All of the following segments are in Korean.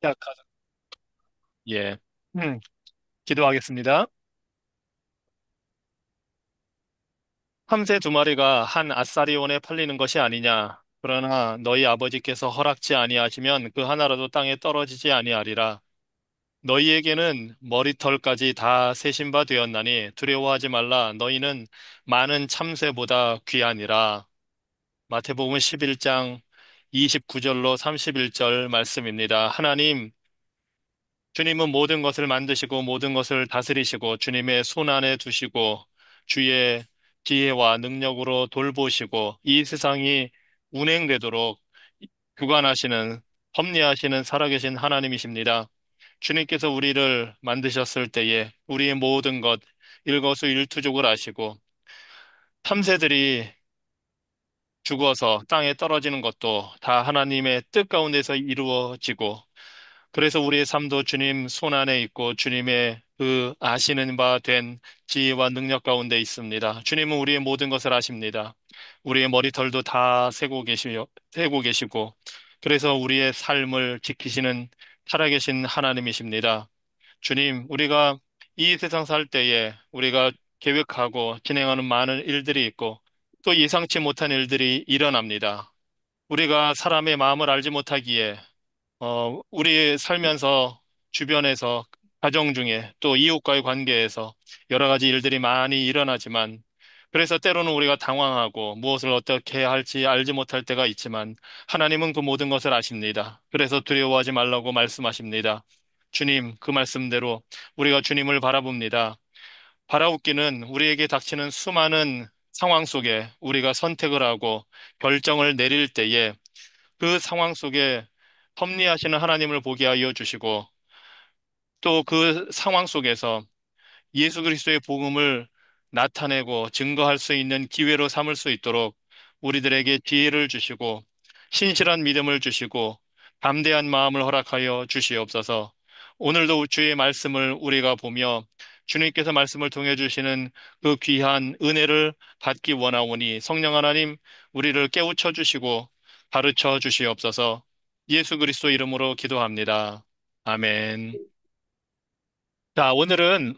시작하자. 예. 음, 기도하겠습니다. 함새 두 마리가 한 아싸리온에 팔리는 것이 아니냐. 그러나 너희 아버지께서 허락지 아니하시면 그 하나라도 땅에 떨어지지 아니하리라. 너희에게는 머리털까지 다 세신 바 되었나니 두려워하지 말라. 너희는 많은 참새보다 귀하니라. 마태복음 11장 29절로 31절 말씀입니다. 하나님, 주님은 모든 것을 만드시고 모든 것을 다스리시고 주님의 손 안에 두시고 주의 지혜와 능력으로 돌보시고 이 세상이 운행되도록 주관하시는 섭리하시는 살아계신 하나님이십니다. 주님께서 우리를 만드셨을 때에 우리의 모든 것 일거수일투족을 아시고 탐새들이 죽어서 땅에 떨어지는 것도 다 하나님의 뜻 가운데서 이루어지고 그래서 우리의 삶도 주님 손 안에 있고 주님의 그 아시는 바 된 지혜와 능력 가운데 있습니다. 주님은 우리의 모든 것을 아십니다. 우리의 머리털도 다 세고 계시고, 그래서 우리의 삶을 지키시는 살아계신 하나님이십니다. 주님, 우리가 이 세상 살 때에 우리가 계획하고 진행하는 많은 일들이 있고, 또 예상치 못한 일들이 일어납니다. 우리가 사람의 마음을 알지 못하기에 우리 살면서 주변에서 가정 중에 또 이웃과의 관계에서 여러 가지 일들이 많이 일어나지만 그래서 때로는 우리가 당황하고 무엇을 어떻게 해야 할지 알지 못할 때가 있지만 하나님은 그 모든 것을 아십니다. 그래서 두려워하지 말라고 말씀하십니다. 주님, 그 말씀대로 우리가 주님을 바라봅니다. 바라옵기는 우리에게 닥치는 수많은 상황 속에 우리가 선택을 하고 결정을 내릴 때에 그 상황 속에 섭리하시는 하나님을 보게 하여 주시고 또 그 상황 속에서 예수 그리스도의 복음을 나타내고 증거할 수 있는 기회로 삼을 수 있도록 우리들에게 지혜를 주시고 신실한 믿음을 주시고 담대한 마음을 허락하여 주시옵소서. 오늘도 주의 말씀을 우리가 보며 주님께서 말씀을 통해 주시는 그 귀한 은혜를 받기 원하오니 성령 하나님 우리를 깨우쳐 주시고 가르쳐 주시옵소서. 예수 그리스도 이름으로 기도합니다. 아멘. 자, 오늘은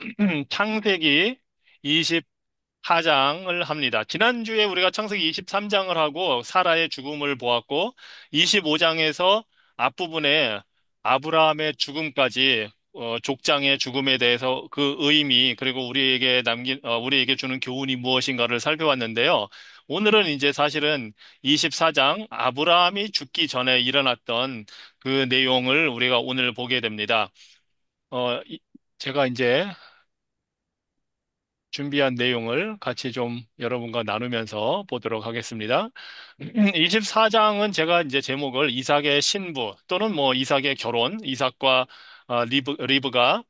창세기 24장을 합니다. 지난주에 우리가 창세기 23장을 하고 사라의 죽음을 보았고, 25장에서 앞부분에 아브라함의 죽음까지 족장의 죽음에 대해서 그 의미, 그리고 우리에게 주는 교훈이 무엇인가를 살펴봤는데요. 오늘은 이제 사실은 24장 아브라함이 죽기 전에 일어났던 그 내용을 우리가 오늘 보게 됩니다. 어, 이- 제가 이제 준비한 내용을 같이 좀 여러분과 나누면서 보도록 하겠습니다. 24장은 제가 이제 제목을 이삭의 신부 또는 뭐 이삭의 결혼, 이삭과 리브가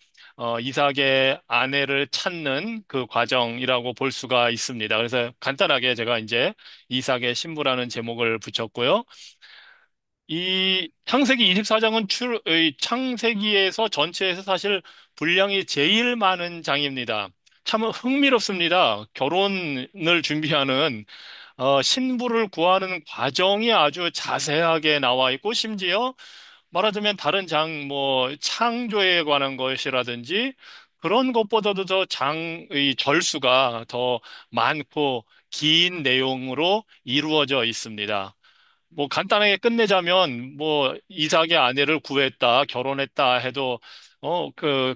이삭의 아내를 찾는 그 과정이라고 볼 수가 있습니다. 그래서 간단하게 제가 이제 이삭의 신부라는 제목을 붙였고요. 이 창세기 24장은 창세기에서 전체에서 사실 분량이 제일 많은 장입니다. 참 흥미롭습니다. 결혼을 준비하는 신부를 구하는 과정이 아주 자세하게 나와 있고 심지어 말하자면 다른 뭐 창조에 관한 것이라든지 그런 것보다도 더 장의 절수가 더 많고 긴 내용으로 이루어져 있습니다. 뭐 간단하게 끝내자면 뭐 이삭의 아내를 구했다, 결혼했다 해도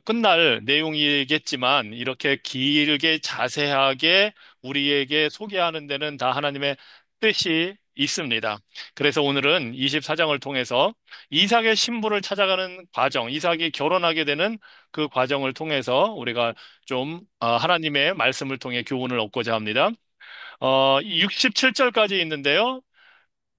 끝날 내용이겠지만 이렇게 길게 자세하게 우리에게 소개하는 데는 다 하나님의 뜻이 있습니다. 그래서 오늘은 24장을 통해서 이삭의 신부를 찾아가는 과정, 이삭이 결혼하게 되는 그 과정을 통해서 우리가 좀 하나님의 말씀을 통해 교훈을 얻고자 합니다. 67절까지 있는데요.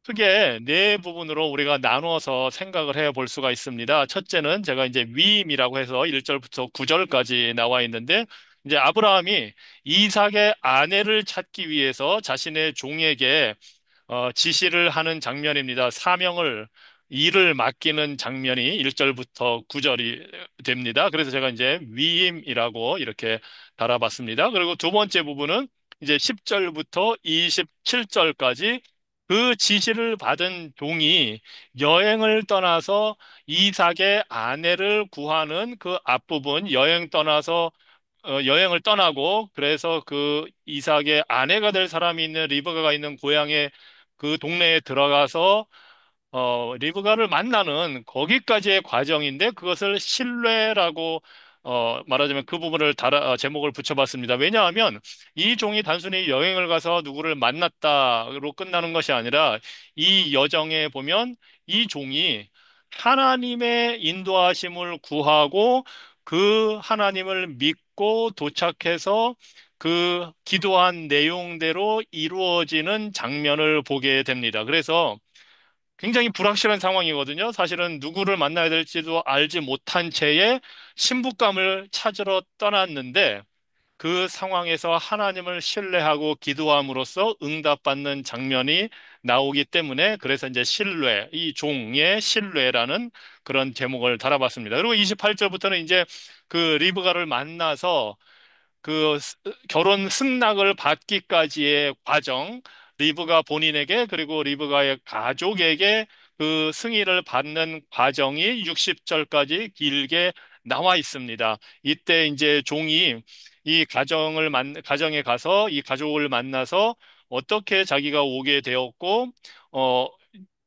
크게 네 부분으로 우리가 나누어서 생각을 해 볼 수가 있습니다. 첫째는 제가 이제 위임이라고 해서 1절부터 9절까지 나와 있는데, 이제 아브라함이 이삭의 아내를 찾기 위해서 자신의 종에게 지시를 하는 장면입니다. 일을 맡기는 장면이 1절부터 9절이 됩니다. 그래서 제가 이제 위임이라고 이렇게 달아봤습니다. 그리고 두 번째 부분은 이제 10절부터 27절까지 그 지시를 받은 종이 여행을 떠나서 이삭의 아내를 구하는 그 앞부분, 여행을 떠나고, 그래서 그 이삭의 아내가 될 사람이 있는 리브가가 있는 고향의 그 동네에 들어가서 리브가를 만나는 거기까지의 과정인데 그것을 신뢰라고 말하자면 그 부분을 제목을 붙여봤습니다. 왜냐하면 이 종이 단순히 여행을 가서 누구를 만났다로 끝나는 것이 아니라 이 여정에 보면 이 종이 하나님의 인도하심을 구하고 그 하나님을 믿고 도착해서 그 기도한 내용대로 이루어지는 장면을 보게 됩니다. 그래서 굉장히 불확실한 상황이거든요. 사실은 누구를 만나야 될지도 알지 못한 채에 신부감을 찾으러 떠났는데 그 상황에서 하나님을 신뢰하고 기도함으로써 응답받는 장면이 나오기 때문에 그래서 이제 신뢰, 이 종의 신뢰라는 그런 제목을 달아봤습니다. 그리고 28절부터는 이제 그 리브가를 만나서 결혼 승낙을 받기까지의 과정, 리브가 본인에게 그리고 리브가의 가족에게 그 승인을 받는 과정이 60절까지 길게 나와 있습니다. 이때 이제 종이 가정에 가서 이 가족을 만나서 어떻게 자기가 오게 되었고, 어,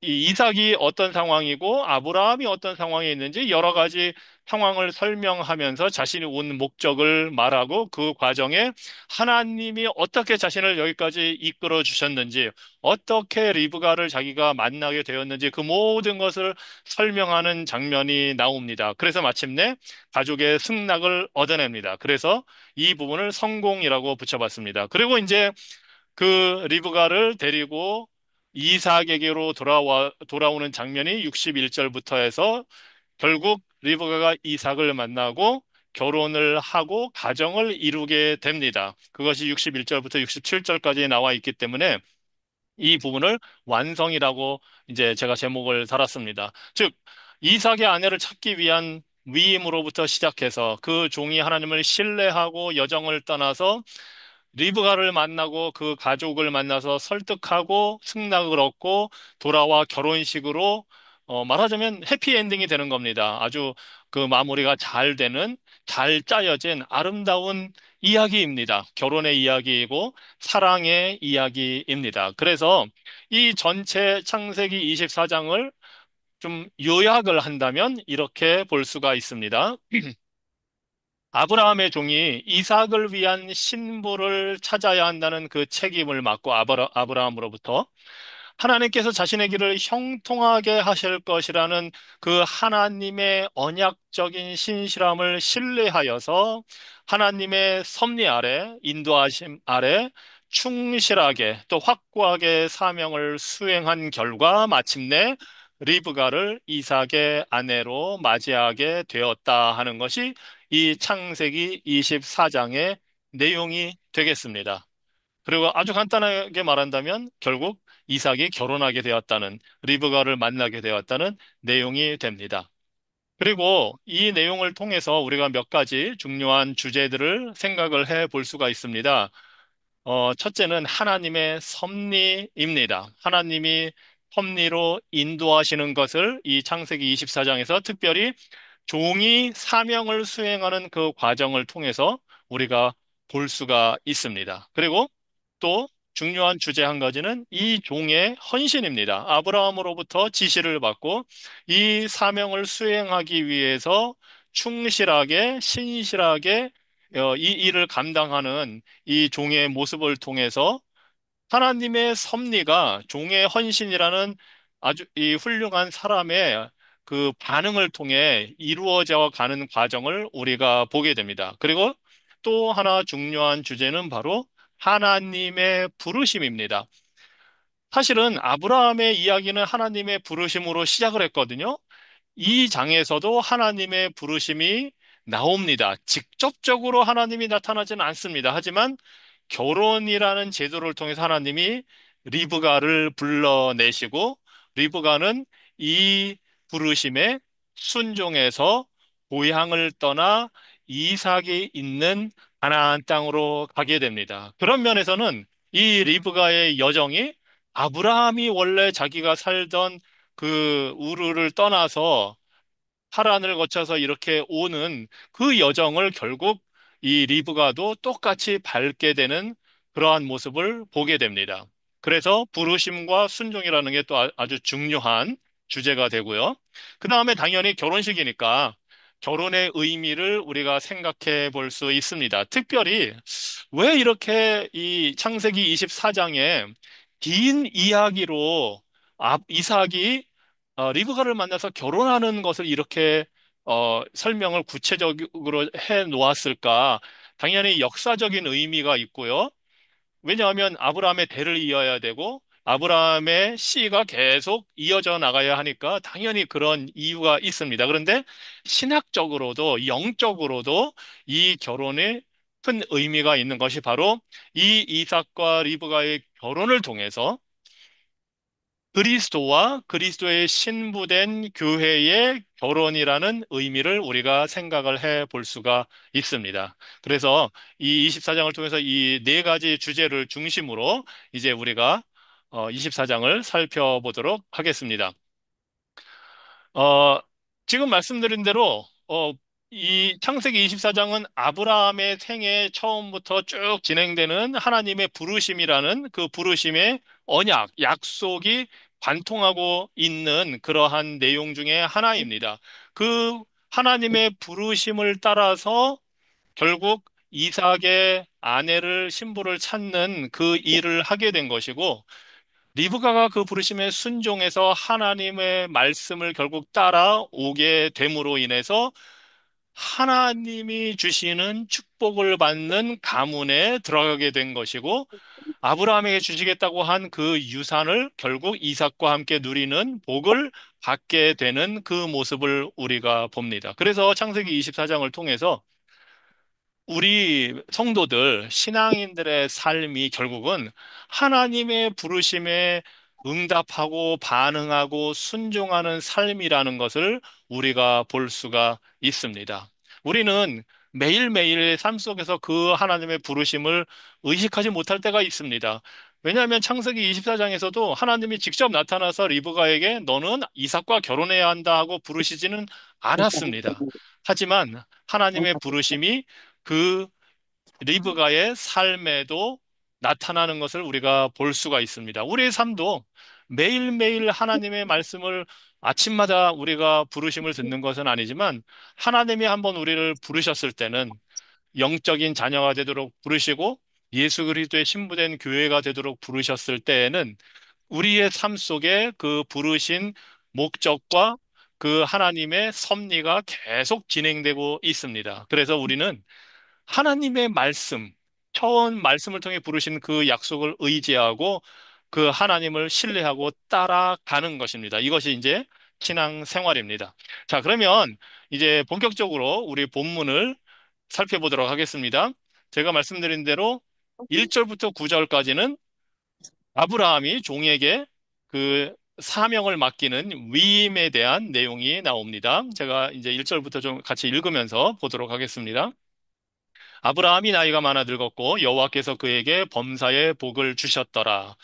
이 이삭이 어떤 상황이고 아브라함이 어떤 상황에 있는지 여러 가지 상황을 설명하면서 자신이 온 목적을 말하고 그 과정에 하나님이 어떻게 자신을 여기까지 이끌어 주셨는지 어떻게 리브가를 자기가 만나게 되었는지 그 모든 것을 설명하는 장면이 나옵니다. 그래서 마침내 가족의 승낙을 얻어냅니다. 그래서 이 부분을 성공이라고 붙여봤습니다. 그리고 이제 그 리브가를 데리고 이삭에게로 돌아오는 장면이 61절부터 해서 결국 리브가가 이삭을 만나고 결혼을 하고 가정을 이루게 됩니다. 그것이 61절부터 67절까지 나와 있기 때문에 이 부분을 완성이라고 이제 제가 제목을 달았습니다. 즉, 이삭의 아내를 찾기 위한 위임으로부터 시작해서 그 종이 하나님을 신뢰하고 여정을 떠나서 리브가를 만나고 그 가족을 만나서 설득하고 승낙을 얻고 돌아와 결혼식으로 말하자면 해피엔딩이 되는 겁니다. 아주 그 마무리가 잘 되는 잘 짜여진 아름다운 이야기입니다. 결혼의 이야기이고 사랑의 이야기입니다. 그래서 이 전체 창세기 24장을 좀 요약을 한다면 이렇게 볼 수가 있습니다. 아브라함의 종이 이삭을 위한 신부를 찾아야 한다는 그 책임을 맡고 아브라함으로부터 하나님께서 자신의 길을 형통하게 하실 것이라는 그 하나님의 언약적인 신실함을 신뢰하여서 하나님의 섭리 아래, 인도하심 아래 충실하게 또 확고하게 사명을 수행한 결과 마침내 리브가를 이삭의 아내로 맞이하게 되었다 하는 것이 이 창세기 24장의 내용이 되겠습니다. 그리고 아주 간단하게 말한다면 결국 이삭이 결혼하게 되었다는 리브가를 만나게 되었다는 내용이 됩니다. 그리고 이 내용을 통해서 우리가 몇 가지 중요한 주제들을 생각을 해 볼 수가 있습니다. 첫째는 하나님의 섭리입니다. 하나님이 섭리로 인도하시는 것을 이 창세기 24장에서 특별히 종이 사명을 수행하는 그 과정을 통해서 우리가 볼 수가 있습니다. 그리고 또 중요한 주제 한 가지는 이 종의 헌신입니다. 아브라함으로부터 지시를 받고 이 사명을 수행하기 위해서 충실하게, 신실하게 이 일을 감당하는 이 종의 모습을 통해서 하나님의 섭리가 종의 헌신이라는 아주 이 훌륭한 사람의 그 반응을 통해 이루어져 가는 과정을 우리가 보게 됩니다. 그리고 또 하나 중요한 주제는 바로 하나님의 부르심입니다. 사실은 아브라함의 이야기는 하나님의 부르심으로 시작을 했거든요. 이 장에서도 하나님의 부르심이 나옵니다. 직접적으로 하나님이 나타나지는 않습니다. 하지만 결혼이라는 제도를 통해서 하나님이 리브가를 불러내시고 리브가는 이 부르심에 순종해서 고향을 떠나 이삭이 있는 가나안 땅으로 가게 됩니다. 그런 면에서는 이 리브가의 여정이 아브라함이 원래 자기가 살던 그 우르를 떠나서 하란을 거쳐서 이렇게 오는 그 여정을 결국 이 리브가도 똑같이 밟게 되는 그러한 모습을 보게 됩니다. 그래서 부르심과 순종이라는 게 또 아주 중요한 주제가 되고요. 그 다음에 당연히 결혼식이니까 결혼의 의미를 우리가 생각해 볼 수 있습니다. 특별히 왜 이렇게 이 창세기 24장에 긴 이야기로 이삭이 리브가를 만나서 결혼하는 것을 이렇게 설명을 구체적으로 해 놓았을까? 당연히 역사적인 의미가 있고요. 왜냐하면 아브라함의 대를 이어야 되고 아브라함의 씨가 계속 이어져 나가야 하니까 당연히 그런 이유가 있습니다. 그런데 신학적으로도 영적으로도 이 결혼에 큰 의미가 있는 것이 바로 이 이삭과 리브가의 결혼을 통해서 그리스도와 그리스도의 신부된 교회의 결혼이라는 의미를 우리가 생각을 해 볼 수가 있습니다. 그래서 이 24장을 통해서 이 네 가지 주제를 중심으로 이제 우리가 24장을 살펴보도록 하겠습니다. 어, 지금 말씀드린 대로, 이 창세기 24장은 아브라함의 생애 처음부터 쭉 진행되는 하나님의 부르심이라는 그 부르심의 언약, 약속이 관통하고 있는 그러한 내용 중에 하나입니다. 그 하나님의 부르심을 따라서 결국 이삭의 아내를, 신부를 찾는 그 일을 하게 된 것이고, 리브가가 그 부르심에 순종해서 하나님의 말씀을 결국 따라오게 됨으로 인해서 하나님이 주시는 축복을 받는 가문에 들어가게 된 것이고 아브라함에게 주시겠다고 한 그 유산을 결국 이삭과 함께 누리는 복을 받게 되는 그 모습을 우리가 봅니다. 그래서 창세기 24장을 통해서 우리 성도들, 신앙인들의 삶이 결국은 하나님의 부르심에 응답하고 반응하고 순종하는 삶이라는 것을 우리가 볼 수가 있습니다. 우리는 매일매일의 삶 속에서 그 하나님의 부르심을 의식하지 못할 때가 있습니다. 왜냐하면 창세기 24장에서도 하나님이 직접 나타나서 리브가에게 너는 이삭과 결혼해야 한다 하고 부르시지는 않았습니다. 하지만 하나님의 부르심이 그 리브가의 삶에도 나타나는 것을 우리가 볼 수가 있습니다. 우리의 삶도 매일매일 하나님의 말씀을 아침마다 우리가 부르심을 듣는 것은 아니지만 하나님이 한번 우리를 부르셨을 때는 영적인 자녀가 되도록 부르시고 예수 그리스도의 신부된 교회가 되도록 부르셨을 때에는 우리의 삶 속에 그 부르신 목적과 그 하나님의 섭리가 계속 진행되고 있습니다. 그래서 우리는 하나님의 말씀, 처음 말씀을 통해 부르신 그 약속을 의지하고 그 하나님을 신뢰하고 따라가는 것입니다. 이것이 이제 신앙 생활입니다. 자, 그러면 이제 본격적으로 우리 본문을 살펴보도록 하겠습니다. 제가 말씀드린 대로 1절부터 9절까지는 아브라함이 종에게 그 사명을 맡기는 위임에 대한 내용이 나옵니다. 제가 이제 1절부터 좀 같이 읽으면서 보도록 하겠습니다. 아브라함이 나이가 많아 늙었고 여호와께서 그에게 범사의 복을 주셨더라.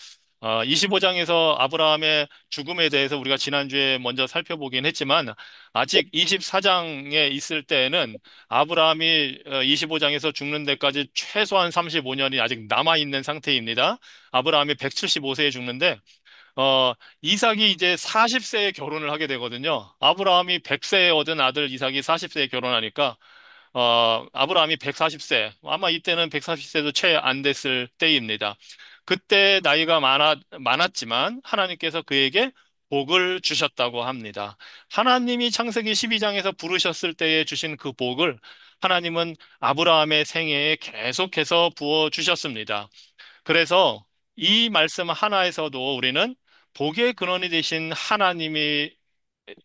25장에서 아브라함의 죽음에 대해서 우리가 지난주에 먼저 살펴보긴 했지만 아직 24장에 있을 때에는 아브라함이 25장에서 죽는 데까지 최소한 35년이 아직 남아있는 상태입니다. 아브라함이 175세에 죽는데 이삭이 이제 40세에 결혼을 하게 되거든요. 아브라함이 100세에 얻은 아들 이삭이 40세에 결혼하니까 아브라함이 140세, 아마 이때는 140세도 채 안 됐을 때입니다. 그때 나이가 많았지만 하나님께서 그에게 복을 주셨다고 합니다. 하나님이 창세기 12장에서 부르셨을 때에 주신 그 복을 하나님은 아브라함의 생애에 계속해서 부어 주셨습니다. 그래서 이 말씀 하나에서도 우리는 복의 근원이 되신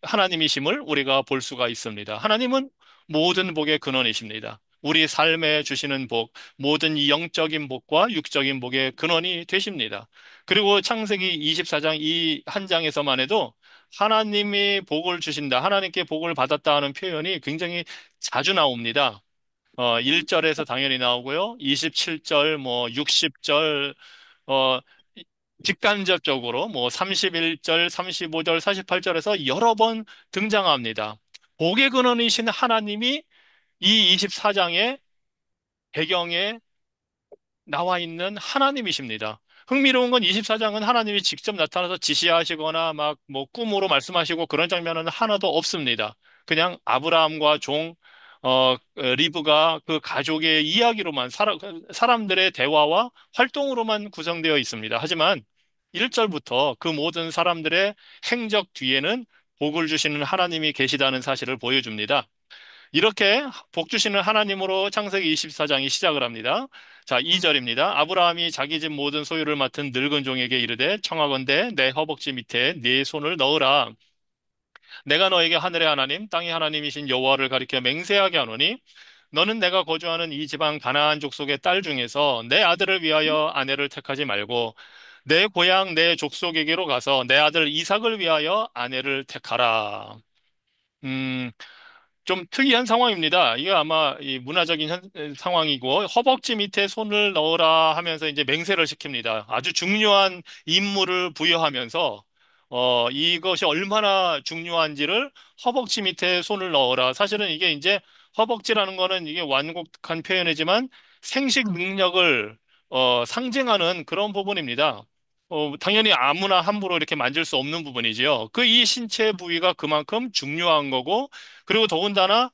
하나님이심을 우리가 볼 수가 있습니다. 하나님은 모든 복의 근원이십니다. 우리 삶에 주시는 복, 모든 이 영적인 복과 육적인 복의 근원이 되십니다. 그리고 창세기 24장 이 한 장에서만 해도 하나님이 복을 주신다, 하나님께 복을 받았다 하는 표현이 굉장히 자주 나옵니다. 1절에서 당연히 나오고요. 27절, 뭐 60절, 직간접적으로 뭐 31절, 35절, 48절에서 여러 번 등장합니다. 복의 근원이신 하나님이 이 24장의 배경에 나와 있는 하나님이십니다. 흥미로운 건 24장은 하나님이 직접 나타나서 지시하시거나 막 뭐 꿈으로 말씀하시고 그런 장면은 하나도 없습니다. 그냥 아브라함과 리브가 그 가족의 이야기로만 사람들의 대화와 활동으로만 구성되어 있습니다. 하지만 1절부터 그 모든 사람들의 행적 뒤에는 복을 주시는 하나님이 계시다는 사실을 보여줍니다. 이렇게 복 주시는 하나님으로 창세기 24장이 시작을 합니다. 자, 2절입니다. 아브라함이 자기 집 모든 소유를 맡은 늙은 종에게 이르되 청하건대 내 허벅지 밑에 네 손을 넣으라. 내가 너에게 하늘의 하나님, 땅의 하나님이신 여호와를 가리켜 맹세하게 하노니 너는 내가 거주하는 이 지방 가나안 족속의 딸 중에서 내 아들을 위하여 아내를 택하지 말고 내 고향 내 족속에게로 가서 내 아들 이삭을 위하여 아내를 택하라. 음, 좀 특이한 상황입니다. 이게 아마 이 문화적인 상황이고 허벅지 밑에 손을 넣으라 하면서 이제 맹세를 시킵니다. 아주 중요한 임무를 부여하면서 이것이 얼마나 중요한지를 허벅지 밑에 손을 넣어라. 사실은 이게 이제 허벅지라는 거는 이게 완곡한 표현이지만 생식 능력을 상징하는 그런 부분입니다. 당연히 아무나 함부로 이렇게 만질 수 없는 부분이지요. 그 이 신체 부위가 그만큼 중요한 거고 그리고 더군다나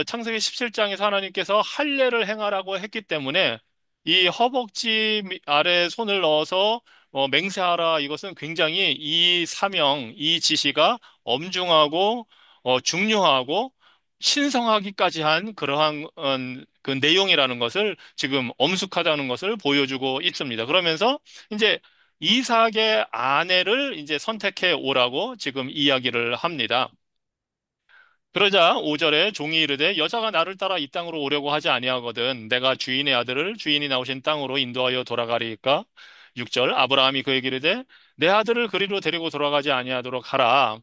창세기 17장에서 하나님께서 할례를 행하라고 했기 때문에 이 허벅지 아래 손을 넣어서 맹세하라 이것은 굉장히 이 사명, 이 지시가 엄중하고 중요하고 신성하기까지 한 그러한 그 내용이라는 것을 지금 엄숙하다는 것을 보여주고 있습니다. 그러면서 이제 이삭의 아내를 이제 선택해 오라고 지금 이야기를 합니다. 그러자 5절에 종이 이르되 여자가 나를 따라 이 땅으로 오려고 하지 아니하거든 내가 주인의 아들을 주인이 나오신 땅으로 인도하여 돌아가리이까 6절 아브라함이 그에게 이르되 내 아들을 그리로 데리고 돌아가지 아니하도록 하라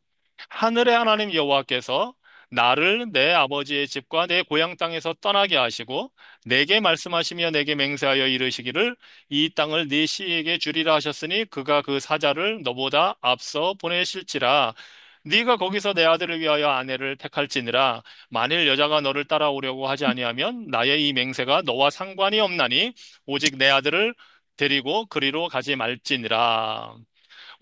하늘의 하나님 여호와께서 나를 내 아버지의 집과 내 고향 땅에서 떠나게 하시고 내게 말씀하시며 내게 맹세하여 이르시기를 이 땅을 네 씨에게 주리라 하셨으니 그가 그 사자를 너보다 앞서 보내실지라 네가 거기서 내 아들을 위하여 아내를 택할지니라 만일 여자가 너를 따라오려고 하지 아니하면 나의 이 맹세가 너와 상관이 없나니 오직 내 아들을 데리고 그리로 가지 말지니라.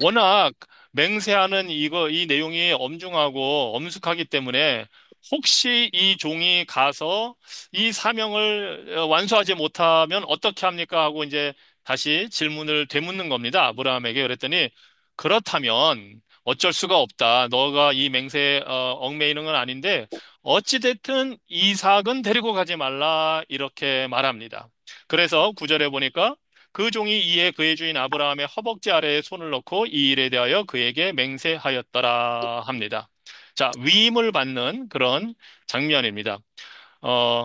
워낙 맹세하는 이 내용이 엄중하고 엄숙하기 때문에 혹시 이 종이 가서 이 사명을 완수하지 못하면 어떻게 합니까? 하고 이제 다시 질문을 되묻는 겁니다. 아브라함에게 그랬더니 그렇다면 어쩔 수가 없다. 너가 이 맹세에 얽매이는 건 아닌데 어찌됐든 이삭은 데리고 가지 말라 이렇게 말합니다. 그래서 구절에 보니까 그 종이 이에 그의 주인 아브라함의 허벅지 아래에 손을 넣고 이 일에 대하여 그에게 맹세하였더라 합니다. 자, 위임을 받는 그런 장면입니다. 어,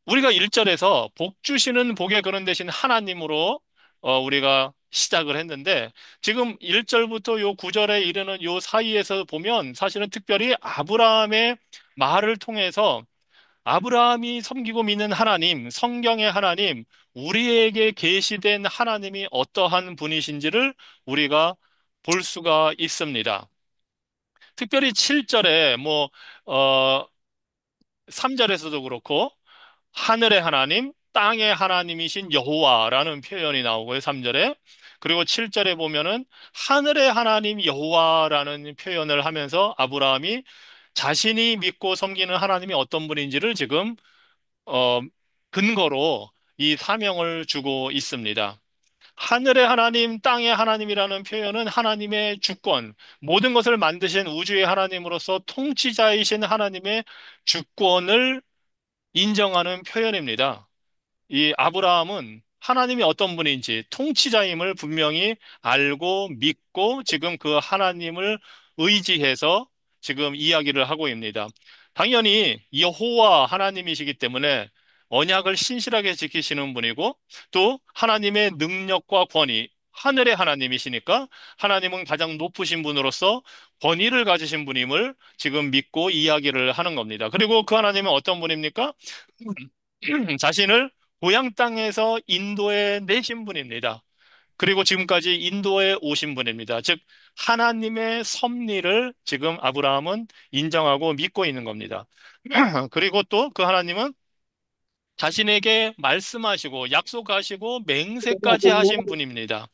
우리가 1절에서 복 주시는 복의 근원 되신 하나님으로 우리가 시작을 했는데 지금 1절부터 요 9절에 이르는 요 사이에서 보면 사실은 특별히 아브라함의 말을 통해서 아브라함이 섬기고 믿는 하나님, 성경의 하나님, 우리에게 계시된 하나님이 어떠한 분이신지를 우리가 볼 수가 있습니다. 특별히 7절에 3절에서도 그렇고 하늘의 하나님, 땅의 하나님이신 여호와라는 표현이 나오고요, 3절에. 그리고 7절에 보면은 하늘의 하나님 여호와라는 표현을 하면서 아브라함이 자신이 믿고 섬기는 하나님이 어떤 분인지를 지금 어, 근거로 이 사명을 주고 있습니다. 하늘의 하나님, 땅의 하나님이라는 표현은 하나님의 주권, 모든 것을 만드신 우주의 하나님으로서 통치자이신 하나님의 주권을 인정하는 표현입니다. 이 아브라함은 하나님이 어떤 분인지 통치자임을 분명히 알고 믿고 지금 그 하나님을 의지해서 지금 이야기를 하고 있습니다. 당연히 여호와 하나님이시기 때문에 언약을 신실하게 지키시는 분이고 또 하나님의 능력과 권위, 하늘의 하나님이시니까 하나님은 가장 높으신 분으로서 권위를 가지신 분임을 지금 믿고 이야기를 하는 겁니다. 그리고 그 하나님은 어떤 분입니까? 자신을 고향 땅에서 인도해 내신 분입니다. 그리고 지금까지 인도에 오신 분입니다. 즉, 하나님의 섭리를 지금 아브라함은 인정하고 믿고 있는 겁니다. 그리고 또 그 하나님은 자신에게 말씀하시고 약속하시고 맹세까지 하신 분입니다.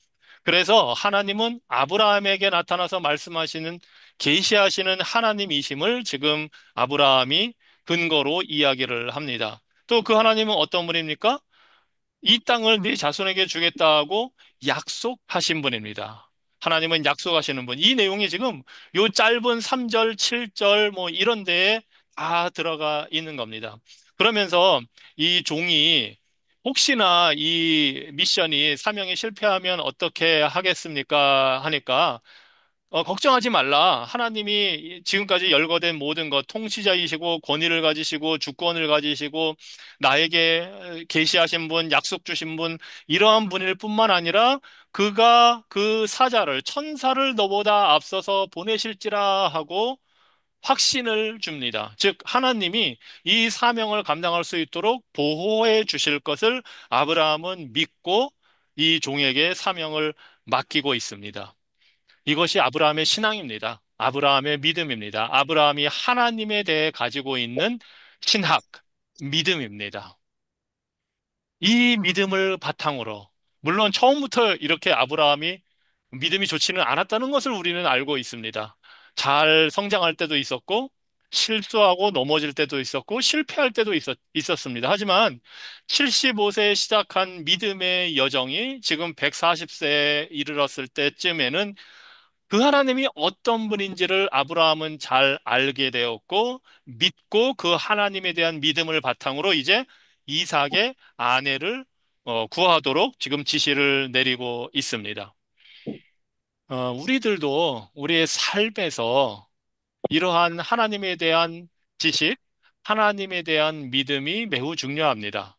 그래서 하나님은 아브라함에게 나타나서 말씀하시는, 계시하시는 하나님이심을 지금 아브라함이 근거로 이야기를 합니다. 또 그 하나님은 어떤 분입니까? 이 땅을 네 자손에게 주겠다고 약속하신 분입니다. 하나님은 약속하시는 분. 이 내용이 지금 요 짧은 3절, 7절 뭐 이런 데에 다 들어가 있는 겁니다. 그러면서 이 종이 혹시나 이 미션이 사명이 실패하면 어떻게 하겠습니까? 하니까 걱정하지 말라. 하나님이 지금까지 열거된 모든 것, 통치자이시고 권위를 가지시고 주권을 가지시고 나에게 계시하신 분, 약속 주신 분, 이러한 분일 뿐만 아니라 그가 그 사자를, 천사를 너보다 앞서서 보내실지라 하고 확신을 줍니다. 즉, 하나님이 이 사명을 감당할 수 있도록 보호해 주실 것을 아브라함은 믿고 이 종에게 사명을 맡기고 있습니다. 이것이 아브라함의 신앙입니다. 아브라함의 믿음입니다. 아브라함이 하나님에 대해 가지고 있는 신학, 믿음입니다. 이 믿음을 바탕으로, 물론 처음부터 이렇게 아브라함이 믿음이 좋지는 않았다는 것을 우리는 알고 있습니다. 잘 성장할 때도 있었고, 실수하고 넘어질 때도 있었고, 실패할 때도 있었습니다. 하지만 75세에 시작한 믿음의 여정이 지금 140세에 이르렀을 때쯤에는 그 하나님이 어떤 분인지를 아브라함은 잘 알게 되었고, 믿고 그 하나님에 대한 믿음을 바탕으로 이제 이삭의 아내를 구하도록 지금 지시를 내리고 있습니다. 우리들도 우리의 삶에서 이러한 하나님에 대한 지식, 하나님에 대한 믿음이 매우 중요합니다.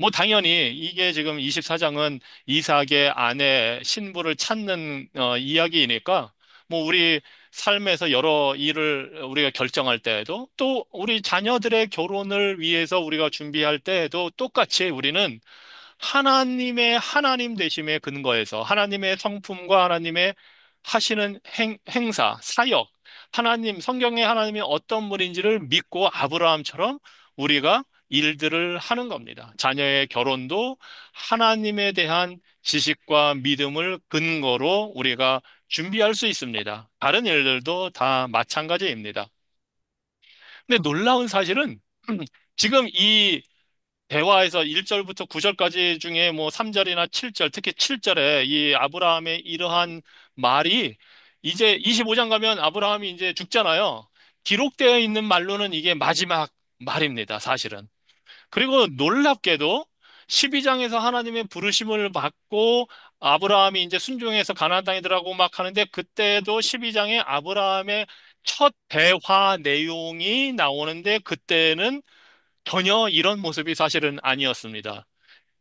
뭐 당연히 이게 지금 24장은 이삭의 아내 신부를 찾는 이야기이니까 뭐 우리 삶에서 여러 일을 우리가 결정할 때에도 또 우리 자녀들의 결혼을 위해서 우리가 준비할 때에도 똑같이 우리는 하나님의 하나님 되심에 근거해서 하나님의 성품과 하나님의 하시는 행사, 사역, 하나님, 성경의 하나님이 어떤 분인지를 믿고 아브라함처럼 우리가 일들을 하는 겁니다. 자녀의 결혼도 하나님에 대한 지식과 믿음을 근거로 우리가 준비할 수 있습니다. 다른 일들도 다 마찬가지입니다. 근데 놀라운 사실은 지금 이 대화에서 1절부터 9절까지 중에 뭐 3절이나 7절, 특히 7절에 이 아브라함의 이러한 말이 이제 25장 가면 아브라함이 이제 죽잖아요. 기록되어 있는 말로는 이게 마지막 말입니다, 사실은. 그리고 놀랍게도 12장에서 하나님의 부르심을 받고 아브라함이 이제 순종해서 가나안 땅에 들어가고 막 하는데 그때도 12장에 아브라함의 첫 대화 내용이 나오는데 그때는 전혀 이런 모습이 사실은 아니었습니다.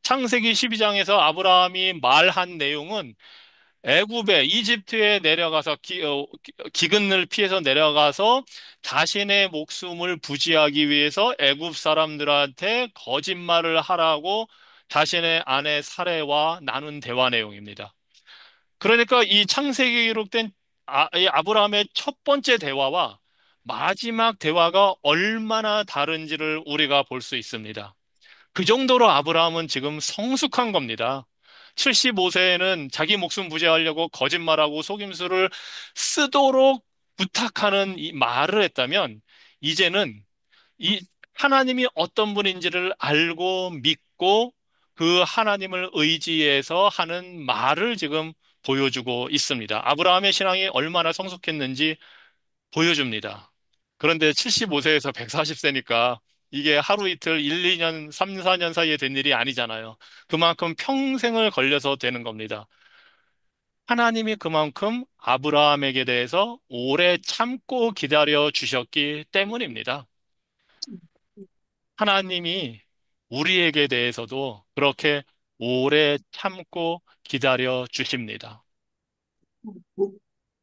창세기 12장에서 아브라함이 말한 내용은 애굽에 이집트에 내려가서 기근을 피해서 내려가서 자신의 목숨을 부지하기 위해서 애굽 사람들한테 거짓말을 하라고 자신의 아내 사레와 나눈 대화 내용입니다. 그러니까 이 창세기에 기록된 이 아브라함의 첫 번째 대화와 마지막 대화가 얼마나 다른지를 우리가 볼 수 있습니다. 그 정도로 아브라함은 지금 성숙한 겁니다. 75세에는 자기 목숨 부지하려고 거짓말하고 속임수를 쓰도록 부탁하는 이 말을 했다면, 이제는 이 하나님이 어떤 분인지를 알고 믿고 그 하나님을 의지해서 하는 말을 지금 보여주고 있습니다. 아브라함의 신앙이 얼마나 성숙했는지 보여줍니다. 그런데 75세에서 140세니까 이게 하루 이틀 1, 2년, 3, 4년 사이에 된 일이 아니잖아요. 그만큼 평생을 걸려서 되는 겁니다. 하나님이 그만큼 아브라함에게 대해서 오래 참고 기다려 주셨기 때문입니다. 하나님이 우리에게 대해서도 그렇게 오래 참고 기다려 주십니다.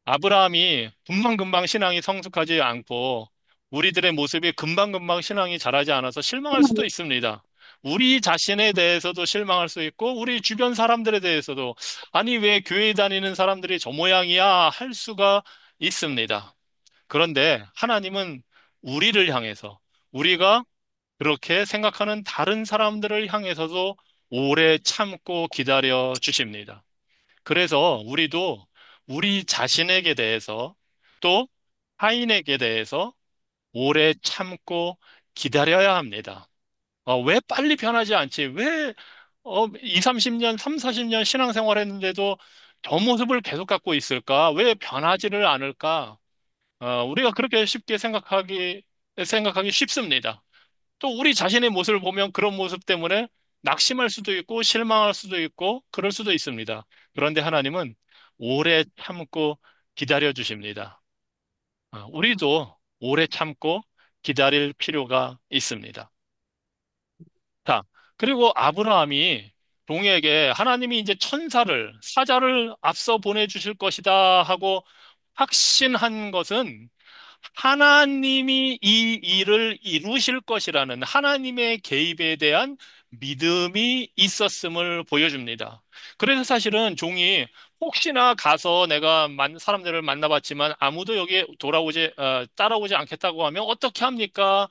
아브라함이 금방금방 신앙이 성숙하지 않고 우리들의 모습이 금방금방 신앙이 자라지 않아서 실망할 수도 있습니다. 우리 자신에 대해서도 실망할 수 있고, 우리 주변 사람들에 대해서도, 아니, 왜 교회 다니는 사람들이 저 모양이야? 할 수가 있습니다. 그런데 하나님은 우리를 향해서, 우리가 그렇게 생각하는 다른 사람들을 향해서도 오래 참고 기다려 주십니다. 그래서 우리도 우리 자신에게 대해서 또 타인에게 대해서 오래 참고 기다려야 합니다. 왜 빨리 변하지 않지? 왜 2, 30년, 3, 40년 신앙생활 했는데도 저 모습을 계속 갖고 있을까? 왜 변하지를 않을까? 우리가 그렇게 쉽게 생각하기 쉽습니다. 또 우리 자신의 모습을 보면 그런 모습 때문에 낙심할 수도 있고 실망할 수도 있고 그럴 수도 있습니다. 그런데 하나님은 오래 참고 기다려 주십니다. 우리도 오래 참고 기다릴 필요가 있습니다. 자, 그리고 아브라함이 동에게 하나님이 이제 사자를 앞서 보내주실 것이다 하고 확신한 것은 하나님이 이 일을 이루실 것이라는 하나님의 개입에 대한 믿음이 있었음을 보여줍니다. 그래서 사실은 종이 혹시나 가서 내가 사람들을 만나봤지만 아무도 여기에 따라오지 않겠다고 하면 어떻게 합니까?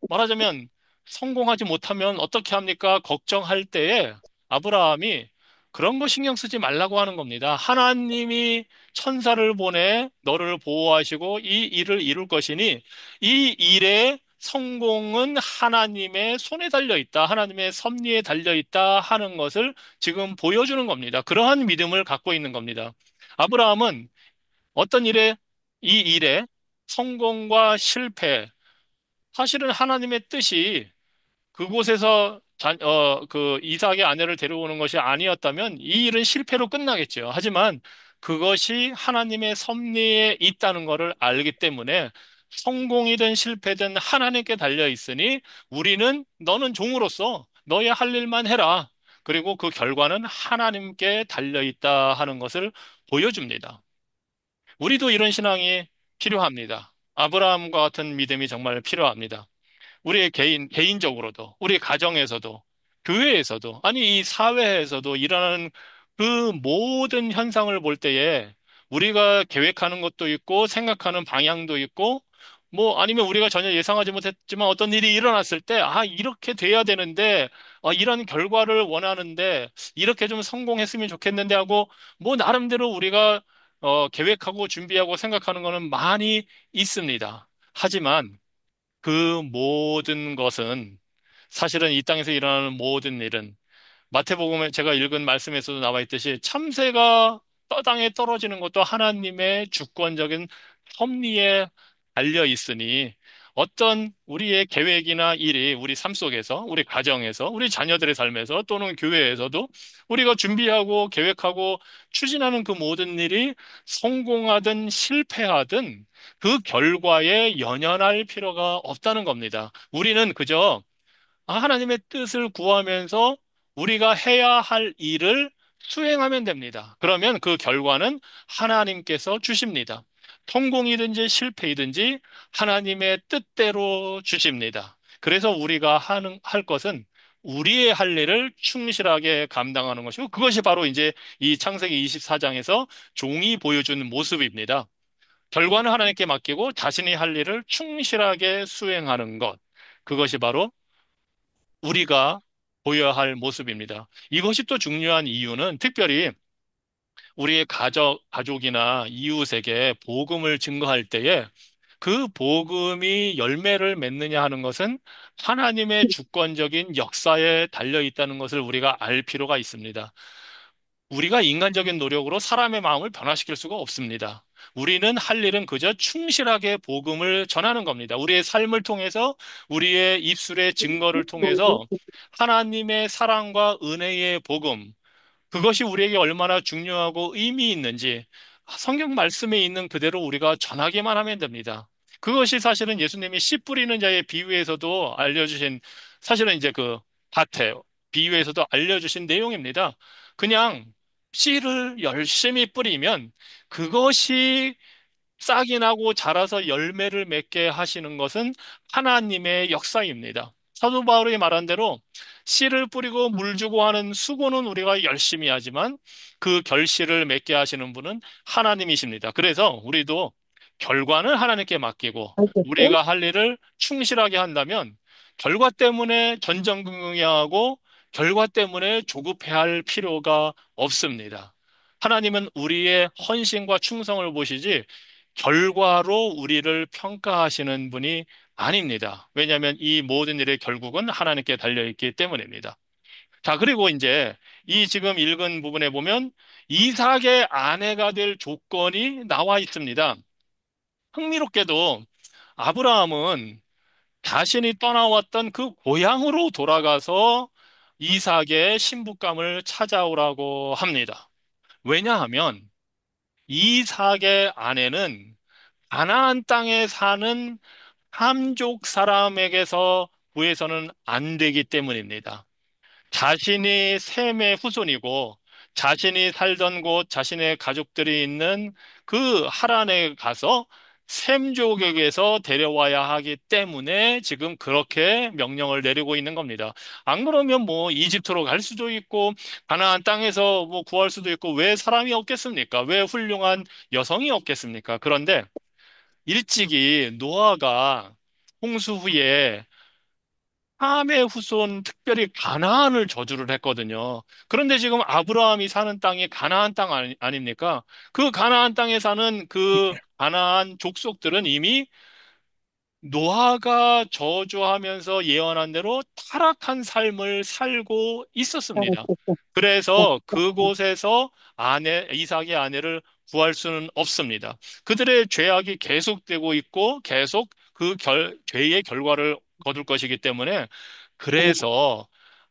말하자면 성공하지 못하면 어떻게 합니까? 걱정할 때에 아브라함이 그런 거 신경 쓰지 말라고 하는 겁니다. 하나님이 천사를 보내 너를 보호하시고 이 일을 이룰 것이니 이 일의 성공은 하나님의 손에 달려 있다. 하나님의 섭리에 달려 있다 하는 것을 지금 보여주는 겁니다. 그러한 믿음을 갖고 있는 겁니다. 아브라함은 어떤 이 일의 성공과 실패, 사실은 하나님의 뜻이 그곳에서 이삭의 아내를 데려오는 것이 아니었다면 이 일은 실패로 끝나겠죠. 하지만 그것이 하나님의 섭리에 있다는 것을 알기 때문에 성공이든 실패든 하나님께 달려 있으니 우리는 너는 종으로서 너의 할 일만 해라. 그리고 그 결과는 하나님께 달려 있다 하는 것을 보여줍니다. 우리도 이런 신앙이 필요합니다. 아브라함과 같은 믿음이 정말 필요합니다. 우리의 개인적으로도, 우리 가정에서도, 교회에서도, 아니, 이 사회에서도 일어나는 그 모든 현상을 볼 때에 우리가 계획하는 것도 있고, 생각하는 방향도 있고, 뭐, 아니면 우리가 전혀 예상하지 못했지만 어떤 일이 일어났을 때, 이렇게 돼야 되는데, 이런 결과를 원하는데, 이렇게 좀 성공했으면 좋겠는데 하고, 뭐, 나름대로 우리가 계획하고 준비하고 생각하는 거는 많이 있습니다. 하지만, 그 모든 것은 사실은 이 땅에서 일어나는 모든 일은 마태복음에 제가 읽은 말씀에서도 나와 있듯이 참새가 땅에 떨어지는 것도 하나님의 주권적인 섭리에 달려 있으니 어떤 우리의 계획이나 일이 우리 삶 속에서, 우리 가정에서, 우리 자녀들의 삶에서 또는 교회에서도 우리가 준비하고 계획하고 추진하는 그 모든 일이 성공하든 실패하든 그 결과에 연연할 필요가 없다는 겁니다. 우리는 그저 하나님의 뜻을 구하면서 우리가 해야 할 일을 수행하면 됩니다. 그러면 그 결과는 하나님께서 주십니다. 성공이든지 실패이든지 하나님의 뜻대로 주십니다. 그래서 우리가 할 것은 우리의 할 일을 충실하게 감당하는 것이고 그것이 바로 이제 이 창세기 24장에서 종이 보여준 모습입니다. 결과는 하나님께 맡기고 자신이 할 일을 충실하게 수행하는 것. 그것이 바로 우리가 보여야 할 모습입니다. 이것이 또 중요한 이유는 특별히 우리의 가족이나 이웃에게 복음을 증거할 때에 그 복음이 열매를 맺느냐 하는 것은 하나님의 주권적인 역사에 달려 있다는 것을 우리가 알 필요가 있습니다. 우리가 인간적인 노력으로 사람의 마음을 변화시킬 수가 없습니다. 우리는 할 일은 그저 충실하게 복음을 전하는 겁니다. 우리의 삶을 통해서, 우리의 입술의 증거를 통해서 하나님의 사랑과 은혜의 복음, 그것이 우리에게 얼마나 중요하고 의미 있는지 성경 말씀에 있는 그대로 우리가 전하기만 하면 됩니다. 그것이 사실은 예수님이 씨 뿌리는 자의 비유에서도 알려주신, 사실은 이제 그 밭에 비유에서도 알려주신 내용입니다. 그냥 씨를 열심히 뿌리면 그것이 싹이 나고 자라서 열매를 맺게 하시는 것은 하나님의 역사입니다. 사도 바울이 말한 대로 씨를 뿌리고 물 주고 하는 수고는 우리가 열심히 하지만 그 결실을 맺게 하시는 분은 하나님이십니다. 그래서 우리도 결과는 하나님께 맡기고 알겠어? 우리가 할 일을 충실하게 한다면 결과 때문에 전전긍긍해하고 결과 때문에 조급해할 필요가 없습니다. 하나님은 우리의 헌신과 충성을 보시지 결과로 우리를 평가하시는 분이 아닙니다. 왜냐하면 이 모든 일의 결국은 하나님께 달려있기 때문입니다. 자, 그리고 이제 이 지금 읽은 부분에 보면 이삭의 아내가 될 조건이 나와 있습니다. 흥미롭게도 아브라함은 자신이 떠나왔던 그 고향으로 돌아가서 이삭의 신부감을 찾아오라고 합니다. 왜냐하면 이삭의 아내는 가나안 땅에 사는 함족 사람에게서 구해서는 안 되기 때문입니다. 자신이 셈의 후손이고 자신이 살던 곳, 자신의 가족들이 있는 그 하란에 가서 셈족에게서 데려와야 하기 때문에 지금 그렇게 명령을 내리고 있는 겁니다. 안 그러면 뭐 이집트로 갈 수도 있고 가나안 땅에서 뭐 구할 수도 있고 왜 사람이 없겠습니까? 왜 훌륭한 여성이 없겠습니까? 그런데 일찍이 노아가 홍수 후에 함의 후손, 특별히 가나안을 저주를 했거든요. 그런데 지금 아브라함이 사는 땅이 가나안 땅 아닙니까? 그 가나안 땅에 사는 그 가나안 족속들은 이미 노아가 저주하면서 예언한 대로 타락한 삶을 살고 있었습니다. 알았어. 그래서 그곳에서 이삭의 아내를 구할 수는 없습니다. 그들의 죄악이 계속되고 있고 계속 그 죄의 결과를 거둘 것이기 때문에 그래서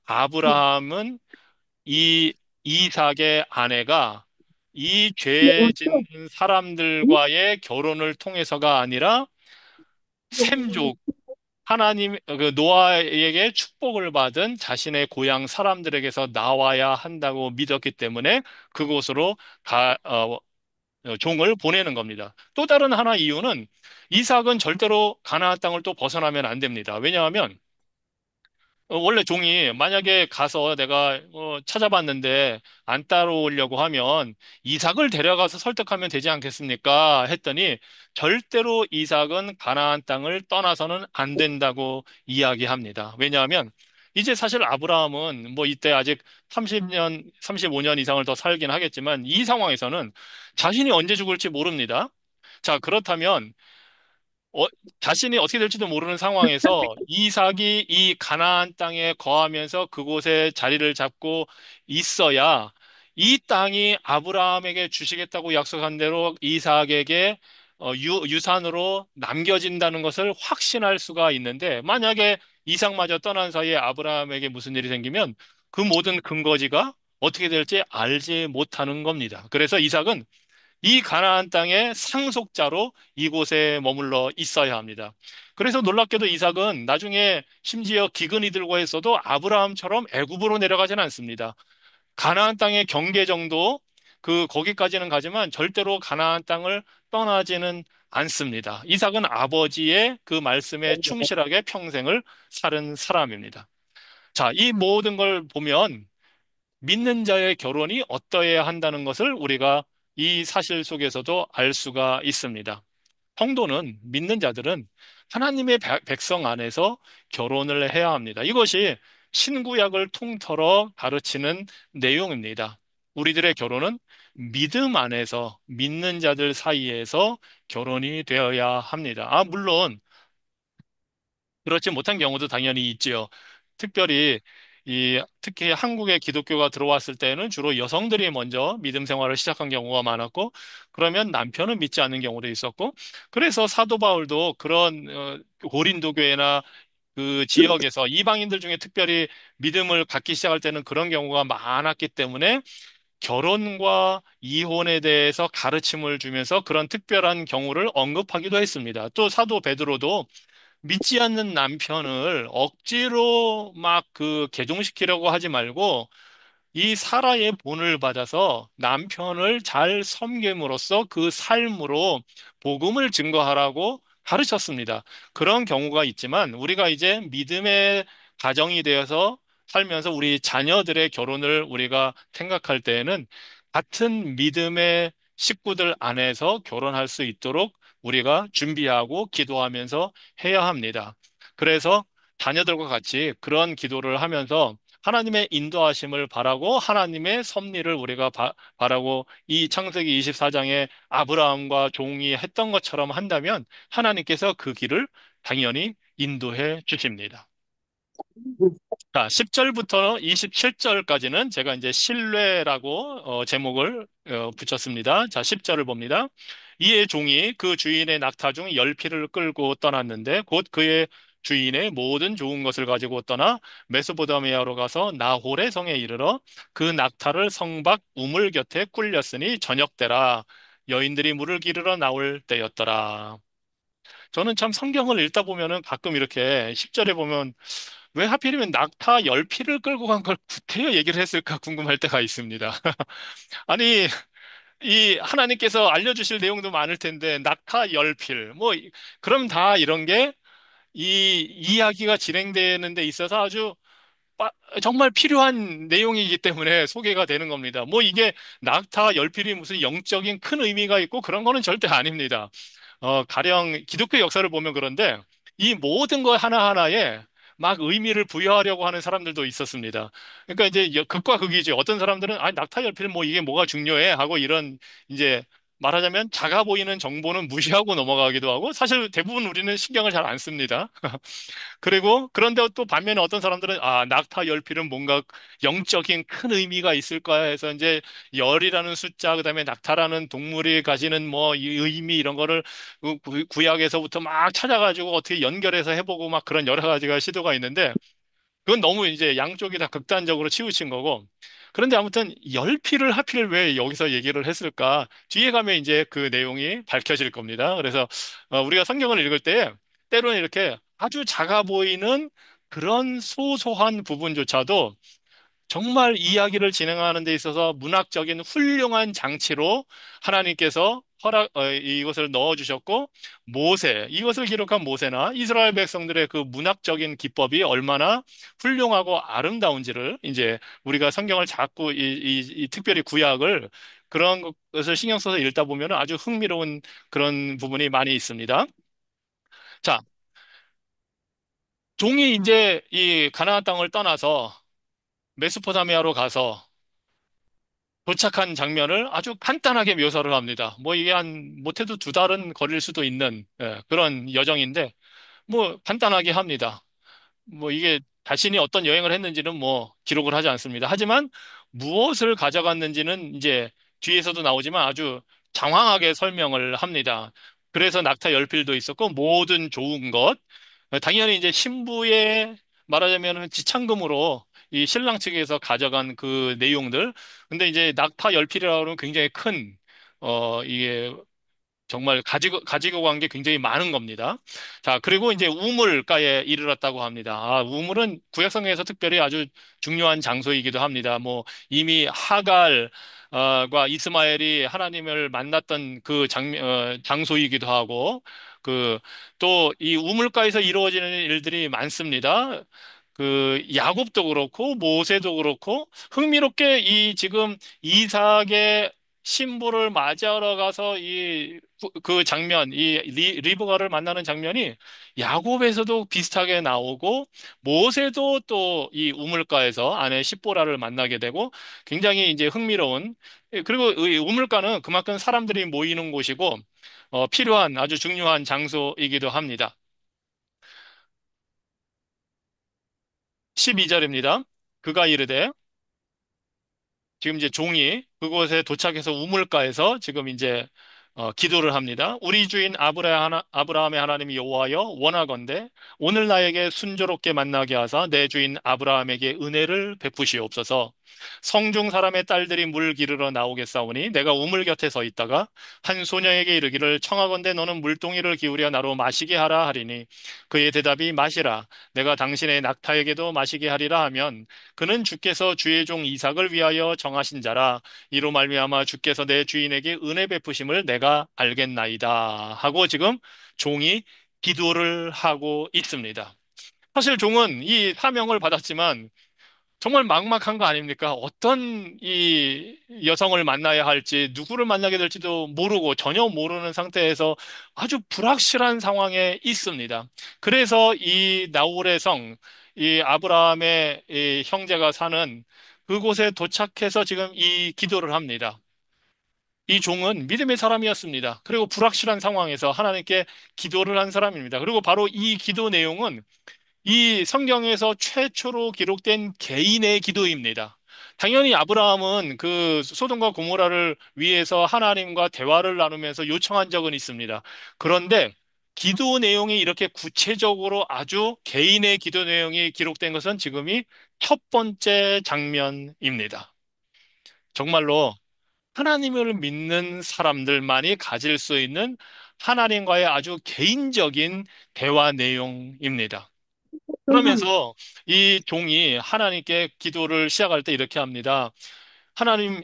아브라함은 이 이삭의 아내가 이 죄 짓는 사람들과의 결혼을 통해서가 아니라 셈족 그 노아에게 축복을 받은 자신의 고향 사람들에게서 나와야 한다고 믿었기 때문에 그곳으로 종을 보내는 겁니다. 또 다른 하나 이유는 이삭은 절대로 가나안 땅을 또 벗어나면 안 됩니다. 왜냐하면 원래 종이 만약에 가서 내가 찾아봤는데 안 따라오려고 하면 이삭을 데려가서 설득하면 되지 않겠습니까? 했더니 절대로 이삭은 가나안 땅을 떠나서는 안 된다고 이야기합니다. 왜냐하면 이제 사실 아브라함은 뭐 이때 아직 30년, 35년 이상을 더 살긴 하겠지만 이 상황에서는 자신이 언제 죽을지 모릅니다. 자, 그렇다면 어, 자신이 어떻게 될지도 모르는 상황에서 이삭이 이 가나안 땅에 거하면서 그곳에 자리를 잡고 있어야 이 땅이 아브라함에게 주시겠다고 약속한 대로 이삭에게 유산으로 남겨진다는 것을 확신할 수가 있는데 만약에 이삭마저 떠난 사이에 아브라함에게 무슨 일이 생기면 그 모든 근거지가 어떻게 될지 알지 못하는 겁니다. 그래서 이삭은 이 가나안 땅의 상속자로 이곳에 머물러 있어야 합니다. 그래서 놀랍게도 이삭은 나중에 심지어 기근이 들고 했어도 아브라함처럼 애굽으로 내려가지는 않습니다. 가나안 땅의 경계 정도 거기까지는 가지만 절대로 가나안 땅을 떠나지는 않습니다. 이삭은 아버지의 그 말씀에 충실하게 평생을 살은 사람입니다. 자, 이 모든 걸 보면 믿는 자의 결혼이 어떠해야 한다는 것을 우리가 이 사실 속에서도 알 수가 있습니다. 성도는, 믿는 자들은 하나님의 백성 안에서 결혼을 해야 합니다. 이것이 신구약을 통틀어 가르치는 내용입니다. 우리들의 결혼은 믿음 안에서, 믿는 자들 사이에서 결혼이 되어야 합니다. 물론, 그렇지 못한 경우도 당연히 있지요. 특별히 특히 한국에 기독교가 들어왔을 때는 주로 여성들이 먼저 믿음 생활을 시작한 경우가 많았고, 그러면 남편은 믿지 않는 경우도 있었고, 그래서 사도 바울도 그런 고린도 교회나 그 지역에서 이방인들 중에 특별히 믿음을 갖기 시작할 때는 그런 경우가 많았기 때문에 결혼과 이혼에 대해서 가르침을 주면서 그런 특별한 경우를 언급하기도 했습니다. 또 사도 베드로도 믿지 않는 남편을 억지로 막 개종시키려고 하지 말고 이 사라의 본을 받아서 남편을 잘 섬김으로써 그 삶으로 복음을 증거하라고 가르쳤습니다. 그런 경우가 있지만 우리가 이제 믿음의 가정이 되어서 살면서 우리 자녀들의 결혼을 우리가 생각할 때에는 같은 믿음의 식구들 안에서 결혼할 수 있도록 우리가 준비하고 기도하면서 해야 합니다. 그래서 자녀들과 같이 그런 기도를 하면서 하나님의 인도하심을 바라고 하나님의 섭리를 우리가 바라고 이 창세기 24장에 아브라함과 종이 했던 것처럼 한다면 하나님께서 그 길을 당연히 인도해 주십니다. 자, 10절부터 27절까지는 제가 이제 신뢰라고 제목을 붙였습니다. 자, 10절을 봅니다. 이에 종이 그 주인의 낙타 중 10피를 끌고 떠났는데 곧 그의 주인의 모든 좋은 것을 가지고 떠나 메소포타미아로 가서 나홀의 성에 이르러 그 낙타를 성밖 우물 곁에 꿀렸으니 저녁때라 여인들이 물을 기르러 나올 때였더라. 저는 참 성경을 읽다 보면은 가끔 이렇게 10절에 보면 왜 하필이면 낙타 10피를 끌고 간 걸 구태여 얘기를 했을까 궁금할 때가 있습니다. 아니, 이 하나님께서 알려주실 내용도 많을 텐데 낙타 10필 뭐 그럼 다 이런 게 이 이야기가 진행되는 데 있어서 아주 정말 필요한 내용이기 때문에 소개가 되는 겁니다. 뭐 이게 낙타 10필이 무슨 영적인 큰 의미가 있고 그런 거는 절대 아닙니다. 가령 기독교 역사를 보면 그런데 이 모든 것 하나하나에 막 의미를 부여하려고 하는 사람들도 있었습니다. 그러니까 이제 극과 극이죠. 어떤 사람들은 낙타 열필 뭐 이게 뭐가 중요해 하고 이런 이제 말하자면 작아 보이는 정보는 무시하고 넘어가기도 하고 사실 대부분 우리는 신경을 잘 안 씁니다. 그리고 그런데 또 반면에 어떤 사람들은 낙타 열필은 뭔가 영적인 큰 의미가 있을 거야 해서 이제 열이라는 숫자 그다음에 낙타라는 동물이 가지는 뭐 이 의미 이런 거를 구약에서부터 막 찾아가지고 어떻게 연결해서 해보고 막 그런 여러 가지가 시도가 있는데 그건 너무 이제 양쪽이 다 극단적으로 치우친 거고. 그런데 아무튼 열피를 하필 왜 여기서 얘기를 했을까? 뒤에 가면 이제 그 내용이 밝혀질 겁니다. 그래서 우리가 성경을 읽을 때 때로는 이렇게 아주 작아 보이는 그런 소소한 부분조차도 정말 이야기를 진행하는 데 있어서 문학적인 훌륭한 장치로 하나님께서 이것을 넣어주셨고, 이것을 기록한 모세나 이스라엘 백성들의 그 문학적인 기법이 얼마나 훌륭하고 아름다운지를 이제 우리가 성경을 자꾸 특별히 구약을 그런 것을 신경 써서 읽다 보면 아주 흥미로운 그런 부분이 많이 있습니다. 자, 종이 이제 이 가나안 땅을 떠나서 메소포타미아로 가서 도착한 장면을 아주 간단하게 묘사를 합니다. 뭐 이게 한 못해도 2달은 걸릴 수도 있는 그런 여정인데 뭐 간단하게 합니다. 뭐 이게 자신이 어떤 여행을 했는지는 뭐 기록을 하지 않습니다. 하지만 무엇을 가져갔는지는 이제 뒤에서도 나오지만 아주 장황하게 설명을 합니다. 그래서 낙타 열필도 있었고 모든 좋은 것, 당연히 이제 신부의 말하자면 지참금으로 이 신랑 측에서 가져간 그 내용들. 근데 이제 낙타 열필이라고 하면 굉장히 큰, 이게 정말 가지고 간 게 굉장히 많은 겁니다. 자, 그리고 이제 우물가에 이르렀다고 합니다. 우물은 구약성경에서 특별히 아주 중요한 장소이기도 합니다. 뭐 이미 과 이스마엘이 하나님을 만났던 그 장소이기도 하고 그 또 이 우물가에서 이루어지는 일들이 많습니다. 그 야곱도 그렇고 모세도 그렇고 흥미롭게 이 지금 이삭의 신부를 맞이하러 가서 그 장면, 리브가를 만나는 장면이 야곱에서도 비슷하게 나오고 모세도 또 이 우물가에서 아내 십보라를 만나게 되고 굉장히 이제 흥미로운 그리고 이 우물가는 그만큼 사람들이 모이는 곳이고 필요한 아주 중요한 장소이기도 합니다. 12절입니다. 그가 이르되 지금 이제 종이 그곳에 도착해서 우물가에서 지금 이제 기도를 합니다. 우리 주인 아브라함의 하나님 여호와여 원하건대 오늘 나에게 순조롭게 만나게 하사 내 주인 아브라함에게 은혜를 베푸시옵소서. 성중 사람의 딸들이 물 기르러 나오겠사오니 내가 우물 곁에 서 있다가 한 소녀에게 이르기를 청하건대 너는 물동이를 기울여 나로 마시게 하라 하리니 그의 대답이 마시라 내가 당신의 낙타에게도 마시게 하리라 하면 그는 주께서 주의 종 이삭을 위하여 정하신 자라 이로 말미암아 주께서 내 주인에게 은혜 베푸심을 내가 알겠나이다 하고 지금 종이 기도를 하고 있습니다. 사실 종은 이 사명을 받았지만 정말 막막한 거 아닙니까? 어떤 이 여성을 만나야 할지, 누구를 만나게 될지도 모르고 전혀 모르는 상태에서 아주 불확실한 상황에 있습니다. 그래서 이 나홀의 성, 이 아브라함의 이 형제가 사는 그곳에 도착해서 지금 이 기도를 합니다. 이 종은 믿음의 사람이었습니다. 그리고 불확실한 상황에서 하나님께 기도를 한 사람입니다. 그리고 바로 이 기도 내용은 이 성경에서 최초로 기록된 개인의 기도입니다. 당연히 아브라함은 그 소돔과 고모라를 위해서 하나님과 대화를 나누면서 요청한 적은 있습니다. 그런데 기도 내용이 이렇게 구체적으로 아주 개인의 기도 내용이 기록된 것은 지금이 첫 번째 장면입니다. 정말로 하나님을 믿는 사람들만이 가질 수 있는 하나님과의 아주 개인적인 대화 내용입니다. 그러면서 이 종이 하나님께 기도를 시작할 때 이렇게 합니다. 하나님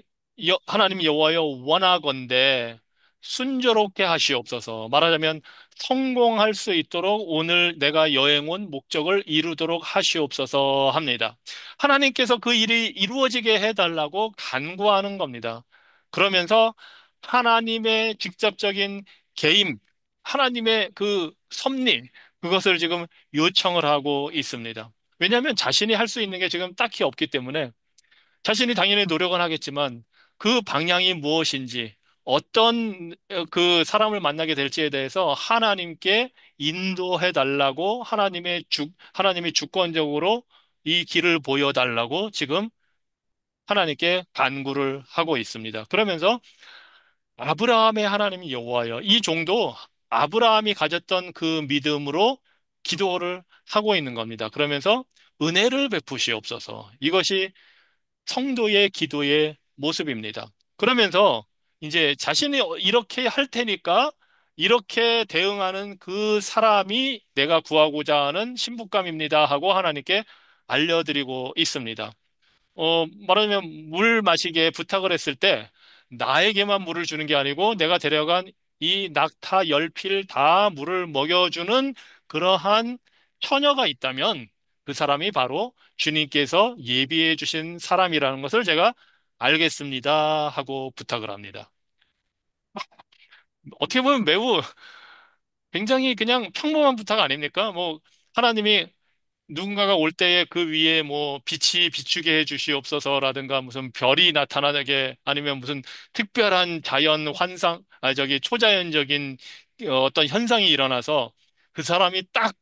여호와여 원하건대 순조롭게 하시옵소서. 말하자면 성공할 수 있도록 오늘 내가 여행 온 목적을 이루도록 하시옵소서 합니다. 하나님께서 그 일이 이루어지게 해달라고 간구하는 겁니다. 그러면서 하나님의 직접적인 개임, 하나님의 그 섭리, 그것을 지금 요청을 하고 있습니다. 왜냐하면 자신이 할 수 있는 게 지금 딱히 없기 때문에 자신이 당연히 노력은 하겠지만 그 방향이 무엇인지 어떤 그 사람을 만나게 될지에 대해서 하나님께 인도해 달라고 하나님이 주권적으로 이 길을 보여달라고 지금 하나님께 간구를 하고 있습니다. 그러면서 아브라함의 하나님 여호와여 이 종도 아브라함이 가졌던 그 믿음으로 기도를 하고 있는 겁니다. 그러면서 은혜를 베푸시옵소서. 이것이 성도의 기도의 모습입니다. 그러면서 이제 자신이 이렇게 할 테니까 이렇게 대응하는 그 사람이 내가 구하고자 하는 신부감입니다 하고 하나님께 알려드리고 있습니다. 말하자면 물 마시게 부탁을 했을 때 나에게만 물을 주는 게 아니고 내가 데려간 이 낙타 열필 다 물을 먹여주는 그러한 처녀가 있다면 그 사람이 바로 주님께서 예비해 주신 사람이라는 것을 제가 알겠습니다 하고 부탁을 합니다. 어떻게 보면 매우 굉장히 그냥 평범한 부탁 아닙니까? 뭐 하나님이 누군가가 올 때에 그 위에 뭐 빛이 비추게 해 주시옵소서라든가 무슨 별이 나타나게 아니면 무슨 특별한 자연 환상, 저기 초자연적인 어떤 현상이 일어나서 그 사람이 딱,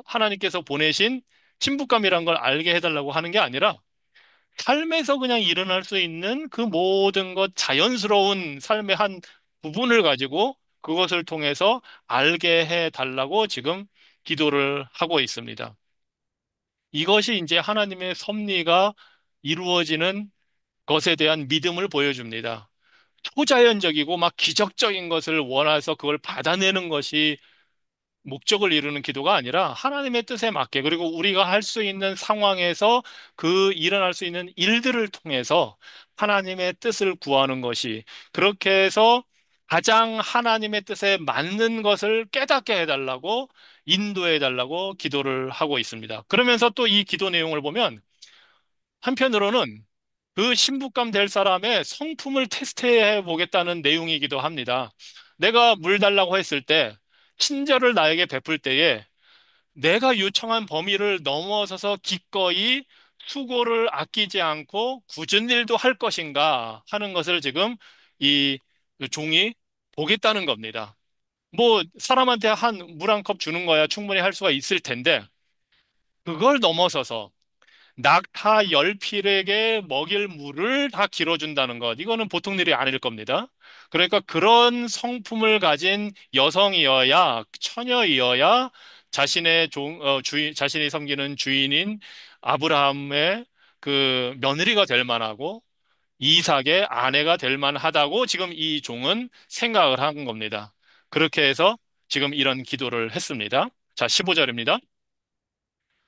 하나님께서 보내신 친부감이란 걸 알게 해달라고 하는 게 아니라 삶에서 그냥 일어날 수 있는 그 모든 것 자연스러운 삶의 한 부분을 가지고 그것을 통해서 알게 해달라고 지금 기도를 하고 있습니다. 이것이 이제 하나님의 섭리가 이루어지는 것에 대한 믿음을 보여줍니다. 초자연적이고 막 기적적인 것을 원해서 그걸 받아내는 것이 목적을 이루는 기도가 아니라 하나님의 뜻에 맞게 그리고 우리가 할 수 있는 상황에서 그 일어날 수 있는 일들을 통해서 하나님의 뜻을 구하는 것이 그렇게 해서 가장 하나님의 뜻에 맞는 것을 깨닫게 해달라고 인도해 달라고 기도를 하고 있습니다. 그러면서 또 이 기도 내용을 보면 한편으로는 그 신부감 될 사람의 성품을 테스트해 보겠다는 내용이기도 합니다. 내가 물 달라고 했을 때 친절을 나에게 베풀 때에 내가 요청한 범위를 넘어서서 기꺼이 수고를 아끼지 않고 굳은 일도 할 것인가 하는 것을 지금 이 종이 보겠다는 겁니다. 뭐 사람한테 물 한 컵 주는 거야 충분히 할 수가 있을 텐데 그걸 넘어서서 낙타 열필에게 먹일 물을 다 길어준다는 것. 이거는 보통 일이 아닐 겁니다. 그러니까 그런 성품을 가진 여성이어야, 처녀이어야 자신이 섬기는 주인인 아브라함의 그 며느리가 될 만하고 이삭의 아내가 될 만하다고 지금 이 종은 생각을 한 겁니다. 그렇게 해서 지금 이런 기도를 했습니다. 자, 15절입니다.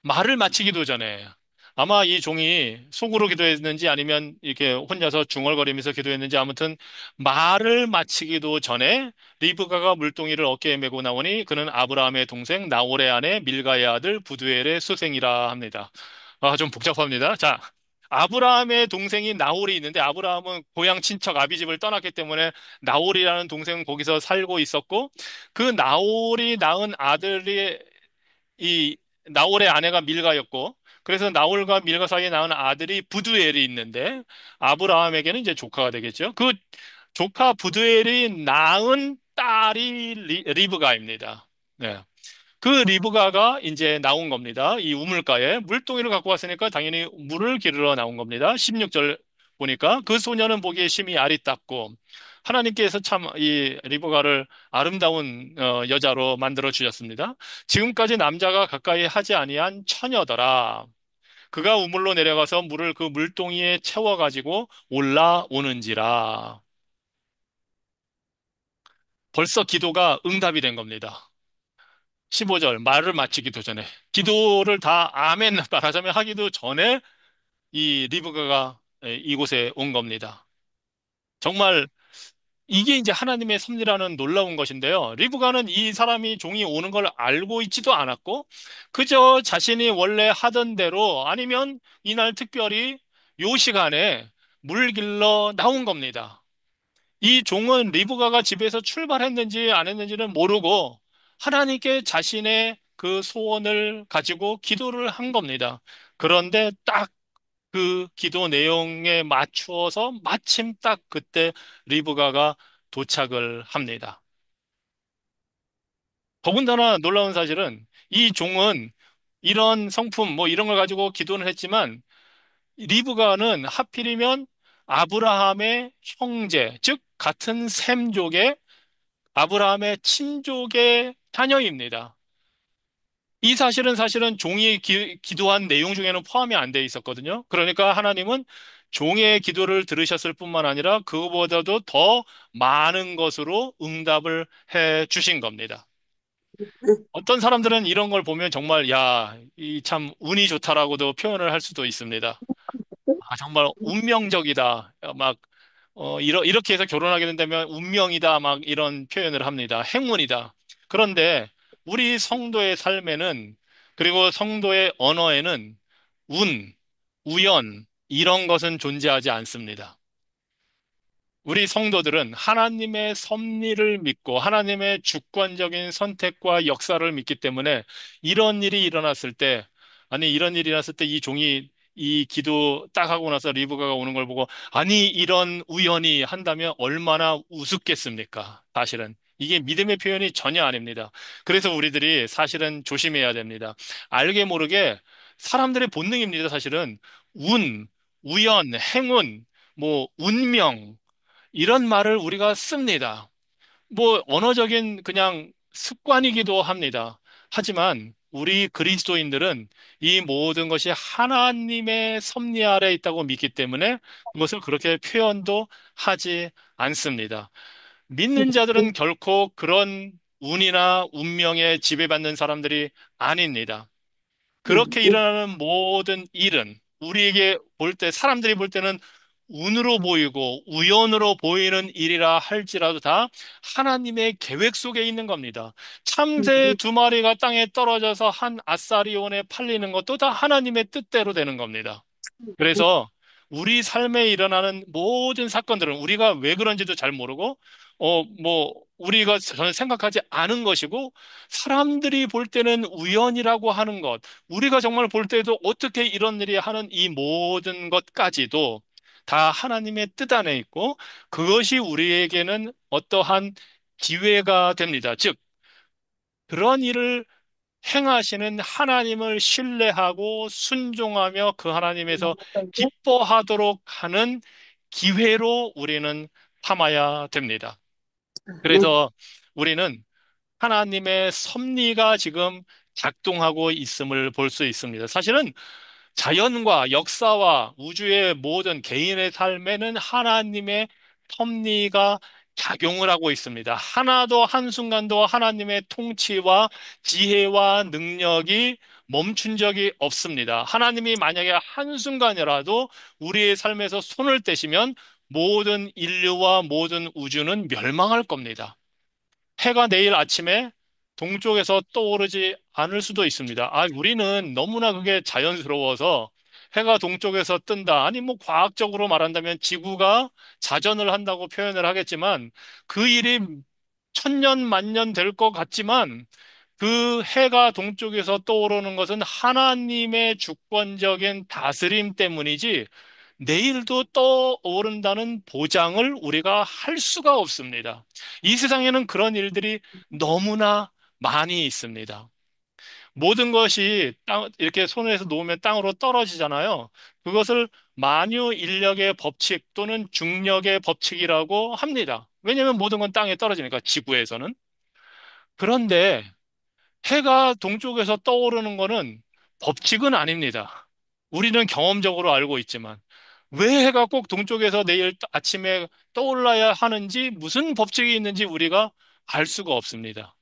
말을 마치기도 전에 아마 이 종이 속으로 기도했는지 아니면 이렇게 혼자서 중얼거리면서 기도했는지 아무튼 말을 마치기도 전에 리브가가 물동이를 어깨에 메고 나오니 그는 아브라함의 동생 나홀의 아내 밀가의 아들 부두엘의 수생이라 합니다. 아, 좀 복잡합니다. 자, 아브라함의 동생이 나홀이 있는데 아브라함은 고향 친척 아비집을 떠났기 때문에 나홀이라는 동생은 거기서 살고 있었고 그 나홀이 낳은 아들이 이 나홀의 아내가 밀가였고 그래서 나홀과 밀가 사이에 낳은 아들이 부두엘이 있는데 아브라함에게는 이제 조카가 되겠죠. 그 조카 부두엘이 낳은 딸이 리브가입니다. 네. 그 리브가가 이제 나온 겁니다. 이 우물가에 물동이를 갖고 왔으니까 당연히 물을 기르러 나온 겁니다. 16절 보니까 그 소녀는 보기에 심히 아리따고 하나님께서 참 이 리브가를 아름다운 여자로 만들어 주셨습니다. 지금까지 남자가 가까이 하지 아니한 처녀더라. 그가 우물로 내려가서 물을 그 물동이에 채워가지고 올라오는지라. 벌써 기도가 응답이 된 겁니다. 15절 말을 마치기도 전에 기도를 다 아멘 말하자면 하기도 전에 이 리브가가 이곳에 온 겁니다. 정말 이게 이제 하나님의 섭리라는 놀라운 것인데요. 리브가는 이 사람이 종이 오는 걸 알고 있지도 않았고 그저 자신이 원래 하던 대로 아니면 이날 특별히 요 시간에 물 길러 나온 겁니다. 이 종은 리브가가 집에서 출발했는지 안 했는지는 모르고 하나님께 자신의 그 소원을 가지고 기도를 한 겁니다. 그런데 딱 그 기도 내용에 맞추어서 마침 딱 그때 리브가가 도착을 합니다. 더군다나 놀라운 사실은 이 종은 이런 성품 뭐 이런 걸 가지고 기도는 했지만 리브가는 하필이면 아브라함의 형제, 즉 같은 셈족의 아브라함의 친족의 자녀입니다. 이 사실은 종이 기도한 내용 중에는 포함이 안 돼 있었거든요. 그러니까 하나님은 종의 기도를 들으셨을 뿐만 아니라 그거보다도 더 많은 것으로 응답을 해 주신 겁니다. 어떤 사람들은 이런 걸 보면 정말 야, 이 참 운이 좋다라고도 표현을 할 수도 있습니다. 아, 정말 운명적이다. 이렇게 해서 결혼하게 된다면 운명이다. 막 이런 표현을 합니다. 행운이다. 그런데 우리 성도의 삶에는, 그리고 성도의 언어에는 운, 우연, 이런 것은 존재하지 않습니다. 우리 성도들은 하나님의 섭리를 믿고 하나님의 주권적인 선택과 역사를 믿기 때문에 이런 일이 일어났을 때, 아니, 이런 일이 일어났을 때 이 종이 이 기도 딱 하고 나서 리브가가 오는 걸 보고, 아니, 이런 우연이 한다면 얼마나 우습겠습니까? 사실은. 이게 믿음의 표현이 전혀 아닙니다. 그래서 우리들이 사실은 조심해야 됩니다. 알게 모르게 사람들의 본능입니다, 사실은. 운, 우연, 행운, 뭐, 운명, 이런 말을 우리가 씁니다. 뭐, 언어적인 그냥 습관이기도 합니다. 하지만 우리 그리스도인들은 이 모든 것이 하나님의 섭리 아래 있다고 믿기 때문에 그것을 그렇게 표현도 하지 않습니다. 믿는 자들은 결코 그런 운이나 운명에 지배받는 사람들이 아닙니다. 그렇게 일어나는 모든 일은 우리에게 볼 때, 사람들이 볼 때는 운으로 보이고 우연으로 보이는 일이라 할지라도 다 하나님의 계획 속에 있는 겁니다. 참새 두 마리가 땅에 떨어져서 한 아사리온에 팔리는 것도 다 하나님의 뜻대로 되는 겁니다. 그래서 우리 삶에 일어나는 모든 사건들은 우리가 왜 그런지도 잘 모르고, 우리가 전혀 생각하지 않은 것이고, 사람들이 볼 때는 우연이라고 하는 것, 우리가 정말 볼 때도 어떻게 이런 일이 하는 이 모든 것까지도 다 하나님의 뜻 안에 있고, 그것이 우리에게는 어떠한 기회가 됩니다. 즉, 그런 일을 행하시는 하나님을 신뢰하고 순종하며 그 하나님에서 기뻐하도록 하는 기회로 우리는 삼아야 됩니다. 그래서 우리는 하나님의 섭리가 지금 작동하고 있음을 볼 수 있습니다. 사실은 자연과 역사와 우주의 모든 개인의 삶에는 하나님의 섭리가 작용을 하고 있습니다. 하나도 한순간도 하나님의 통치와 지혜와 능력이 멈춘 적이 없습니다. 하나님이 만약에 한순간이라도 우리의 삶에서 손을 떼시면 모든 인류와 모든 우주는 멸망할 겁니다. 해가 내일 아침에 동쪽에서 떠오르지 않을 수도 있습니다. 우리는 너무나 그게 자연스러워서 해가 동쪽에서 뜬다. 아니, 뭐, 과학적으로 말한다면 지구가 자전을 한다고 표현을 하겠지만 그 일이 천년, 만년 될 것 같지만 그 해가 동쪽에서 떠오르는 것은 하나님의 주권적인 다스림 때문이지 내일도 떠오른다는 보장을 우리가 할 수가 없습니다. 이 세상에는 그런 일들이 너무나 많이 있습니다. 모든 것이 이렇게 손에서 놓으면 땅으로 떨어지잖아요. 그것을 만유인력의 법칙 또는 중력의 법칙이라고 합니다. 왜냐하면 모든 건 땅에 떨어지니까 지구에서는. 그런데 해가 동쪽에서 떠오르는 거는 법칙은 아닙니다. 우리는 경험적으로 알고 있지만 왜 해가 꼭 동쪽에서 내일 아침에 떠올라야 하는지 무슨 법칙이 있는지 우리가 알 수가 없습니다.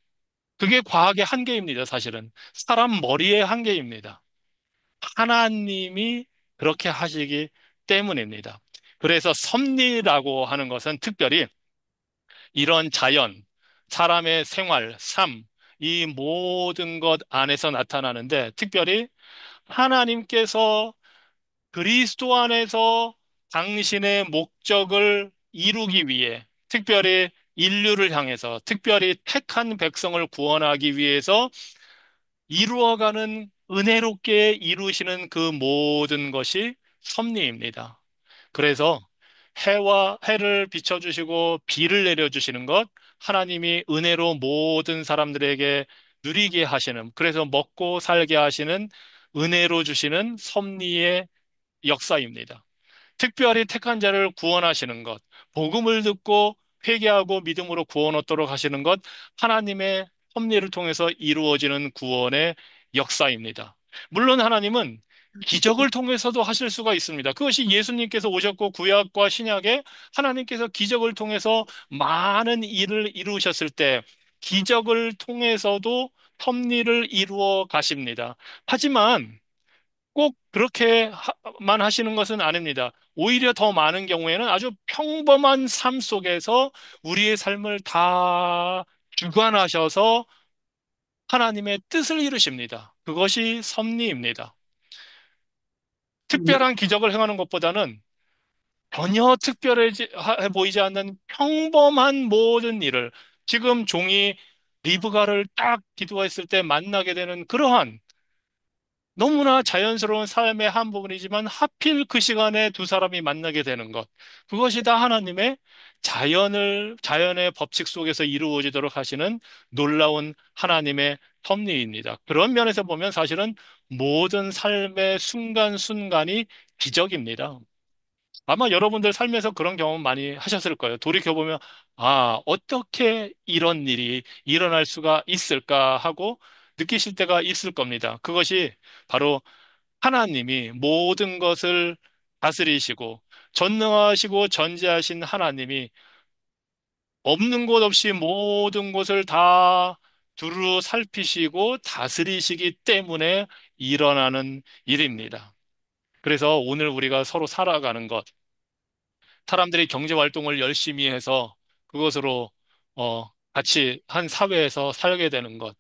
그게 과학의 한계입니다, 사실은. 사람 머리의 한계입니다. 하나님이 그렇게 하시기 때문입니다. 그래서 섭리라고 하는 것은 특별히 이런 자연, 사람의 생활, 삶, 이 모든 것 안에서 나타나는데 특별히 하나님께서 그리스도 안에서 당신의 목적을 이루기 위해 특별히 인류를 향해서 특별히 택한 백성을 구원하기 위해서 이루어가는 은혜롭게 이루시는 그 모든 것이 섭리입니다. 그래서 해를 비춰주시고 비를 내려주시는 것, 하나님이 은혜로 모든 사람들에게 누리게 하시는, 그래서 먹고 살게 하시는 은혜로 주시는 섭리의 역사입니다. 특별히 택한 자를 구원하시는 것, 복음을 듣고 회개하고 믿음으로 구원 얻도록 하시는 것, 하나님의 섭리를 통해서 이루어지는 구원의 역사입니다. 물론 하나님은 기적을 통해서도 하실 수가 있습니다. 그것이 예수님께서 오셨고 구약과 신약에 하나님께서 기적을 통해서 많은 일을 이루셨을 때 기적을 통해서도 섭리를 이루어 가십니다. 하지만 꼭 그렇게만 하시는 것은 아닙니다. 오히려 더 많은 경우에는 아주 평범한 삶 속에서 우리의 삶을 다 주관하셔서 하나님의 뜻을 이루십니다. 그것이 섭리입니다. 특별한 기적을 행하는 것보다는 전혀 특별해 보이지 않는 평범한 모든 일을 지금 종이 리브가를 딱 기도했을 때 만나게 되는 그러한 너무나 자연스러운 삶의 한 부분이지만 하필 그 시간에 두 사람이 만나게 되는 것. 그것이 다 하나님의 자연의 법칙 속에서 이루어지도록 하시는 놀라운 하나님의 섭리입니다. 그런 면에서 보면 사실은 모든 삶의 순간순간이 기적입니다. 아마 여러분들 삶에서 그런 경험 많이 하셨을 거예요. 돌이켜보면, 어떻게 이런 일이 일어날 수가 있을까 하고 느끼실 때가 있을 겁니다. 그것이 바로 하나님이 모든 것을 다스리시고 전능하시고 전지하신 하나님이 없는 곳 없이 모든 것을 다 두루 살피시고 다스리시기 때문에 일어나는 일입니다. 그래서 오늘 우리가 서로 살아가는 것, 사람들이 경제 활동을 열심히 해서 그것으로 같이 한 사회에서 살게 되는 것.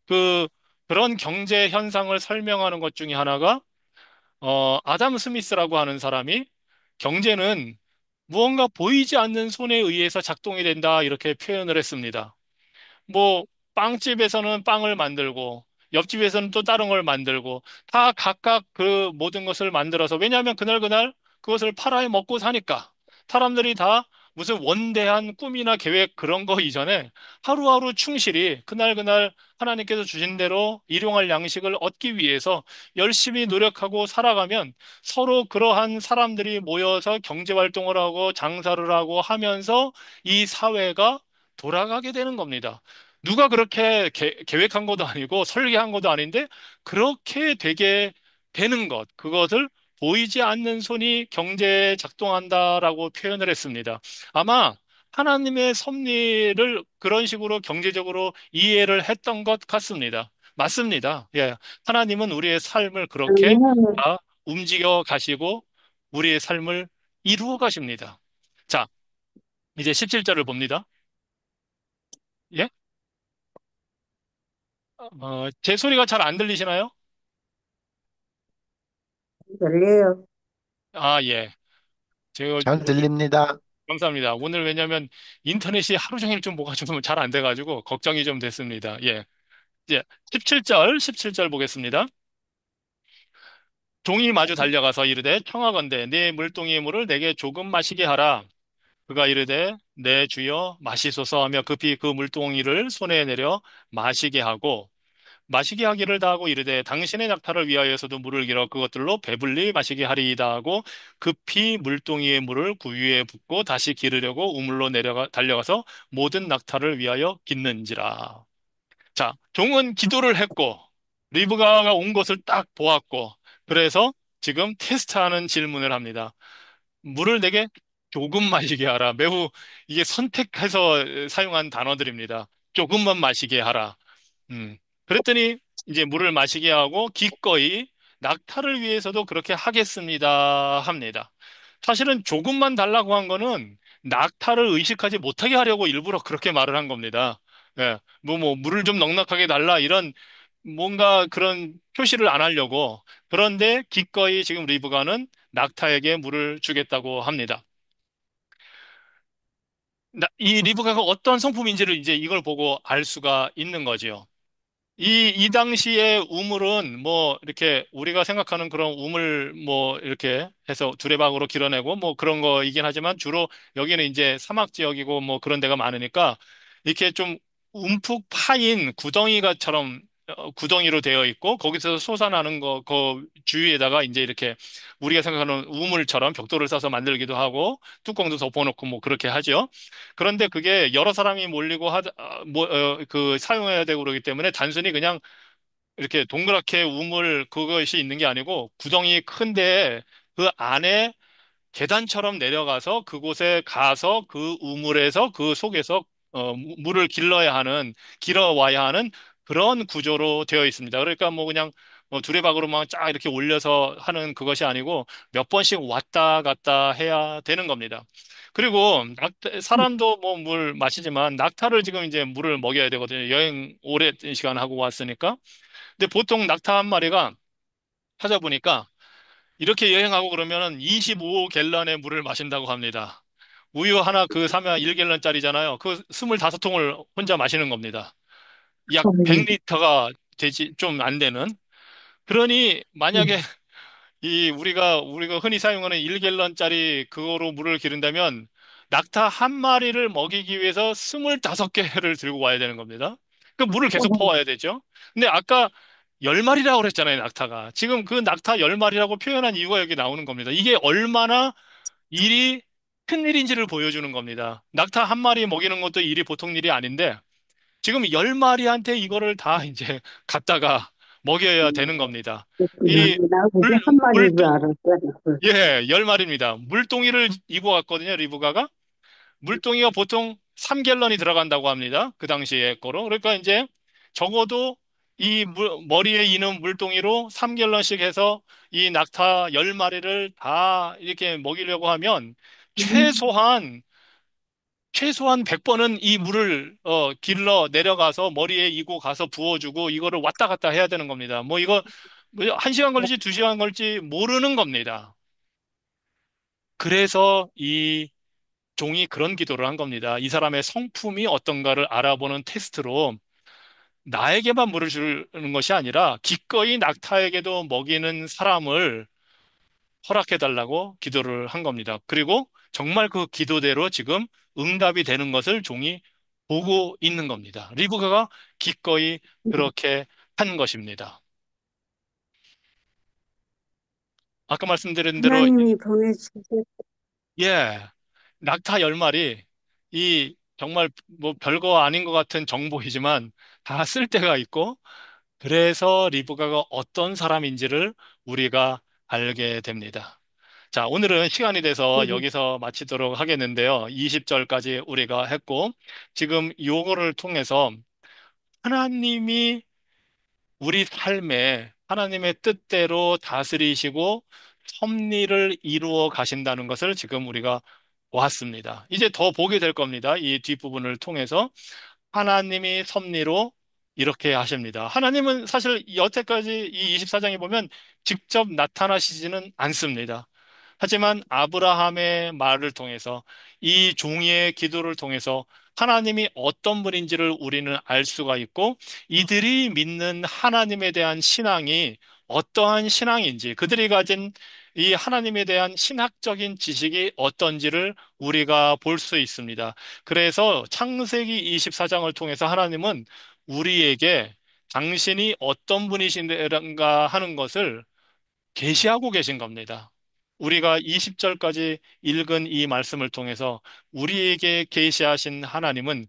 그 그런 경제 현상을 설명하는 것 중에 하나가 아담 스미스라고 하는 사람이 경제는 무언가 보이지 않는 손에 의해서 작동이 된다 이렇게 표현을 했습니다. 뭐, 빵집에서는 빵을 만들고, 옆집에서는 또 다른 걸 만들고, 다 각각 그 모든 것을 만들어서, 왜냐하면 그날그날 그것을 팔아 먹고 사니까. 사람들이 다 무슨 원대한 꿈이나 계획 그런 거 이전에 하루하루 충실히 그날그날 하나님께서 주신 대로 일용할 양식을 얻기 위해서 열심히 노력하고 살아가면 서로 그러한 사람들이 모여서 경제 활동을 하고 장사를 하고 하면서 이 사회가 돌아가게 되는 겁니다. 누가 그렇게 계획한 것도 아니고 설계한 것도 아닌데 그렇게 되게 되는 것, 그것을 보이지 않는 손이 경제에 작동한다라고 표현을 했습니다. 아마 하나님의 섭리를 그런 식으로 경제적으로 이해를 했던 것 같습니다. 맞습니다. 예. 하나님은 우리의 삶을 그렇게 그러면 다 움직여 가시고 우리의 삶을 이루어 가십니다. 자, 이제 17절을 봅니다. 예? 제 소리가 잘 안 들리시나요? 열려요. 아, 예. 제가 잘 들립니다. 감사합니다. 오늘 왜냐면 인터넷이 하루 종일 좀 뭐가 좀 잘 안 돼가지고 걱정이 좀 됐습니다. 예. 이제 17절 보겠습니다. 종이 마주 달려가서 이르되 청하건대 네 물동이의 물을 내게 조금 마시게 하라. 그가 이르되 내 주여 마시소서 하며 급히 그 물동이를 손에 내려 마시게 하고 마시게 하기를 다하고 이르되 당신의 낙타를 위하여서도 물을 길어 그것들로 배불리 마시게 하리이다 하고 급히 물동이의 물을 구유에 붓고 다시 기르려고 우물로 내려가 달려가서 모든 낙타를 위하여 깃는지라. 자, 종은 기도를 했고 리브가가 온 것을 딱 보았고 그래서 지금 테스트하는 질문을 합니다. 물을 내게 조금 마시게 하라. 매우 이게 선택해서 사용한 단어들입니다. 조금만 마시게 하라. 음. 그랬더니 이제 물을 마시게 하고 기꺼이 낙타를 위해서도 그렇게 하겠습니다 합니다. 사실은 조금만 달라고 한 거는 낙타를 의식하지 못하게 하려고 일부러 그렇게 말을 한 겁니다. 예. 물을 좀 넉넉하게 달라 이런 뭔가 그런 표시를 안 하려고. 그런데 기꺼이 지금 리브가는 낙타에게 물을 주겠다고 합니다. 이 리브가가 어떤 성품인지를 이제 이걸 보고 알 수가 있는 거지요. 이 당시의 우물은 뭐 이렇게 우리가 생각하는 그런 우물 뭐 이렇게 해서 두레박으로 길어내고 뭐 그런 거이긴 하지만 주로 여기는 이제 사막 지역이고 뭐 그런 데가 많으니까 이렇게 좀 움푹 파인 구덩이가처럼 구덩이로 되어 있고 거기서 솟아나는 그 주위에다가 이제 이렇게 우리가 생각하는 우물처럼 벽돌을 싸서 만들기도 하고 뚜껑도 덮어놓고 뭐 그렇게 하죠. 그런데 그게 여러 사람이 몰리고 그 사용해야 되고 그러기 때문에 단순히 그냥 이렇게 동그랗게 우물 그것이 있는 게 아니고 구덩이 큰데 그 안에 계단처럼 내려가서 그곳에 가서 그 우물에서 그 속에서 물을 길어와야 하는 그런 구조로 되어 있습니다. 그러니까 뭐 그냥 두레박으로만 쫙 이렇게 올려서 하는 그것이 아니고 몇 번씩 왔다 갔다 해야 되는 겁니다. 그리고 사람도 뭐 물 마시지만 낙타를 지금 이제 물을 먹여야 되거든요. 여행 오랜 시간 하고 왔으니까. 근데 보통 낙타 한 마리가 찾아보니까 이렇게 여행하고 그러면은 25갤런의 물을 마신다고 합니다. 우유 하나 그 사면 1갤런짜리잖아요. 그 25통을 혼자 마시는 겁니다. 약 음. 100리터가 되지 좀 안 되는. 그러니 만약에 이 우리가 흔히 사용하는 1갤런짜리 그거로 물을 기른다면 낙타 한 마리를 먹이기 위해서 25개를 들고 와야 되는 겁니다. 그 물을 계속 퍼와야 되죠. 근데 아까 10마리라고 그랬잖아요, 낙타가. 지금 그 낙타 10마리라고 표현한 이유가 여기 나오는 겁니다. 이게 얼마나 일이 큰 일인지를 보여주는 겁니다. 낙타 한 마리 먹이는 것도 일이 보통 일이 아닌데 지금 10마리한테 이거를 다 이제 갖다가 먹여야 되는 겁니다. 그렇구나. 이 나 그게 한 마리인 줄 물동, 알았어. 예, 10마리입니다. 물동이를 입어갔거든요, 리브가가. 물동이가 보통 3갤런이 들어간다고 합니다. 그 당시에 거로. 그러니까 이제 적어도 머리에 이는 물동이로 3갤런씩 해서 이 낙타 10마리를 다 이렇게 먹이려고 하면 음. 최소한 100번은 이 물을 길러 내려가서 머리에 이고 가서 부어주고 이거를 왔다 갔다 해야 되는 겁니다. 뭐 이거 뭐 1시간 걸릴지 2시간 걸릴지 모르는 겁니다. 그래서 이 종이 그런 기도를 한 겁니다. 이 사람의 성품이 어떤가를 알아보는 테스트로 나에게만 물을 주는 것이 아니라 기꺼이 낙타에게도 먹이는 사람을 허락해달라고 기도를 한 겁니다. 그리고 정말 그 기도대로 지금 응답이 되는 것을 종이 보고 있는 겁니다. 리브가가 기꺼이 그렇게 한 것입니다. 아까 말씀드린 대로, 하나님이 보내주신 예, 낙타 10마리, 이 정말 뭐 별거 아닌 것 같은 정보이지만 다 쓸데가 있고, 그래서 리브가가 어떤 사람인지를 우리가 알게 됩니다. 자, 오늘은 시간이 돼서 음, 여기서 마치도록 하겠는데요. 20절까지 우리가 했고, 지금 요거를 통해서 하나님이 우리 삶에 하나님의 뜻대로 다스리시고 섭리를 이루어 가신다는 것을 지금 우리가 보았습니다. 이제 더 보게 될 겁니다. 이 뒷부분을 통해서 하나님이 섭리로 이렇게 하십니다. 하나님은 사실 여태까지 이 24장에 보면 직접 나타나시지는 않습니다. 하지만 아브라함의 말을 통해서 이 종이의 기도를 통해서 하나님이 어떤 분인지를 우리는 알 수가 있고 이들이 믿는 하나님에 대한 신앙이 어떠한 신앙인지 그들이 가진 이 하나님에 대한 신학적인 지식이 어떤지를 우리가 볼 수 있습니다. 그래서 창세기 24장을 통해서 하나님은 우리에게 당신이 어떤 분이신가 하는 것을 계시하고 계신 겁니다. 우리가 20절까지 읽은 이 말씀을 통해서 우리에게 계시하신 하나님은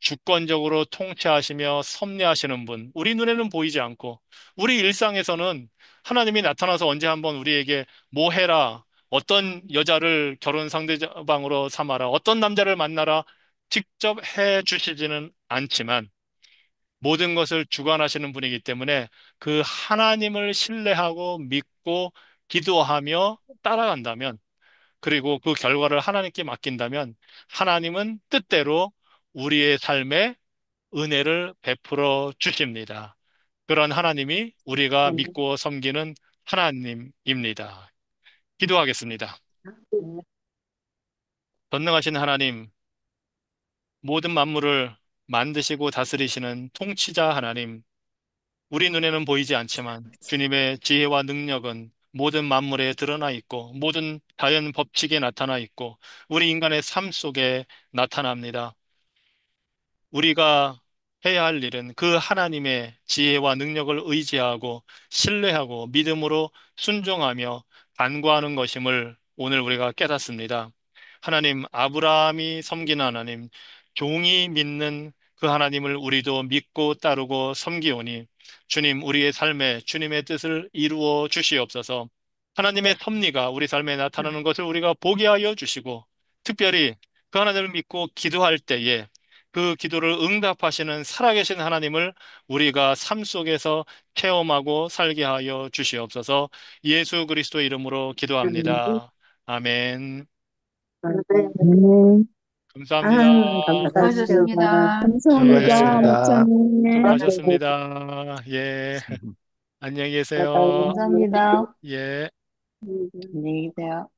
주권적으로 통치하시며 섭리하시는 분, 우리 눈에는 보이지 않고, 우리 일상에서는 하나님이 나타나서 언제 한번 우리에게 뭐 해라, 어떤 여자를 결혼 상대방으로 삼아라, 어떤 남자를 만나라, 직접 해 주시지는 않지만, 모든 것을 주관하시는 분이기 때문에 그 하나님을 신뢰하고 믿고 기도하며 따라간다면, 그리고 그 결과를 하나님께 맡긴다면, 하나님은 뜻대로 우리의 삶에 은혜를 베풀어 주십니다. 그런 하나님이 우리가 네. 믿고 섬기는 하나님입니다. 기도하겠습니다. 전능하신 하나님, 모든 만물을 만드시고 다스리시는 통치자 하나님, 우리 눈에는 보이지 않지만 주님의 지혜와 능력은 모든 만물에 드러나 있고 모든 자연 법칙에 나타나 있고 우리 인간의 삶 속에 나타납니다. 우리가 해야 할 일은 그 하나님의 지혜와 능력을 의지하고 신뢰하고 믿음으로 순종하며 간구하는 것임을 오늘 우리가 깨닫습니다. 하나님, 아브라함이 섬기는 하나님, 종이 믿는 그 하나님을 우리도 믿고 따르고 섬기오니 주님, 우리의 삶에 주님의 뜻을 이루어 주시옵소서. 하나님의 섭리가 우리 삶에 나타나는 것을 우리가 보게 하여 주시고 특별히 그 하나님을 믿고 기도할 때에 그 기도를 응답하시는 살아계신 하나님을 우리가 삶 속에서 체험하고 살게 하여 주시옵소서. 예수 그리스도 이름으로 기도합니다. 아멘. 네. 아, 감사합니다. 감사합니다. 수고하셨습니다. 감사합니다, 예, 수고하셨습니다. 목사님. 수고하셨습니다. 예, 안녕히 네, 계세요. 감사합니다. 예. 안녕히 계세요.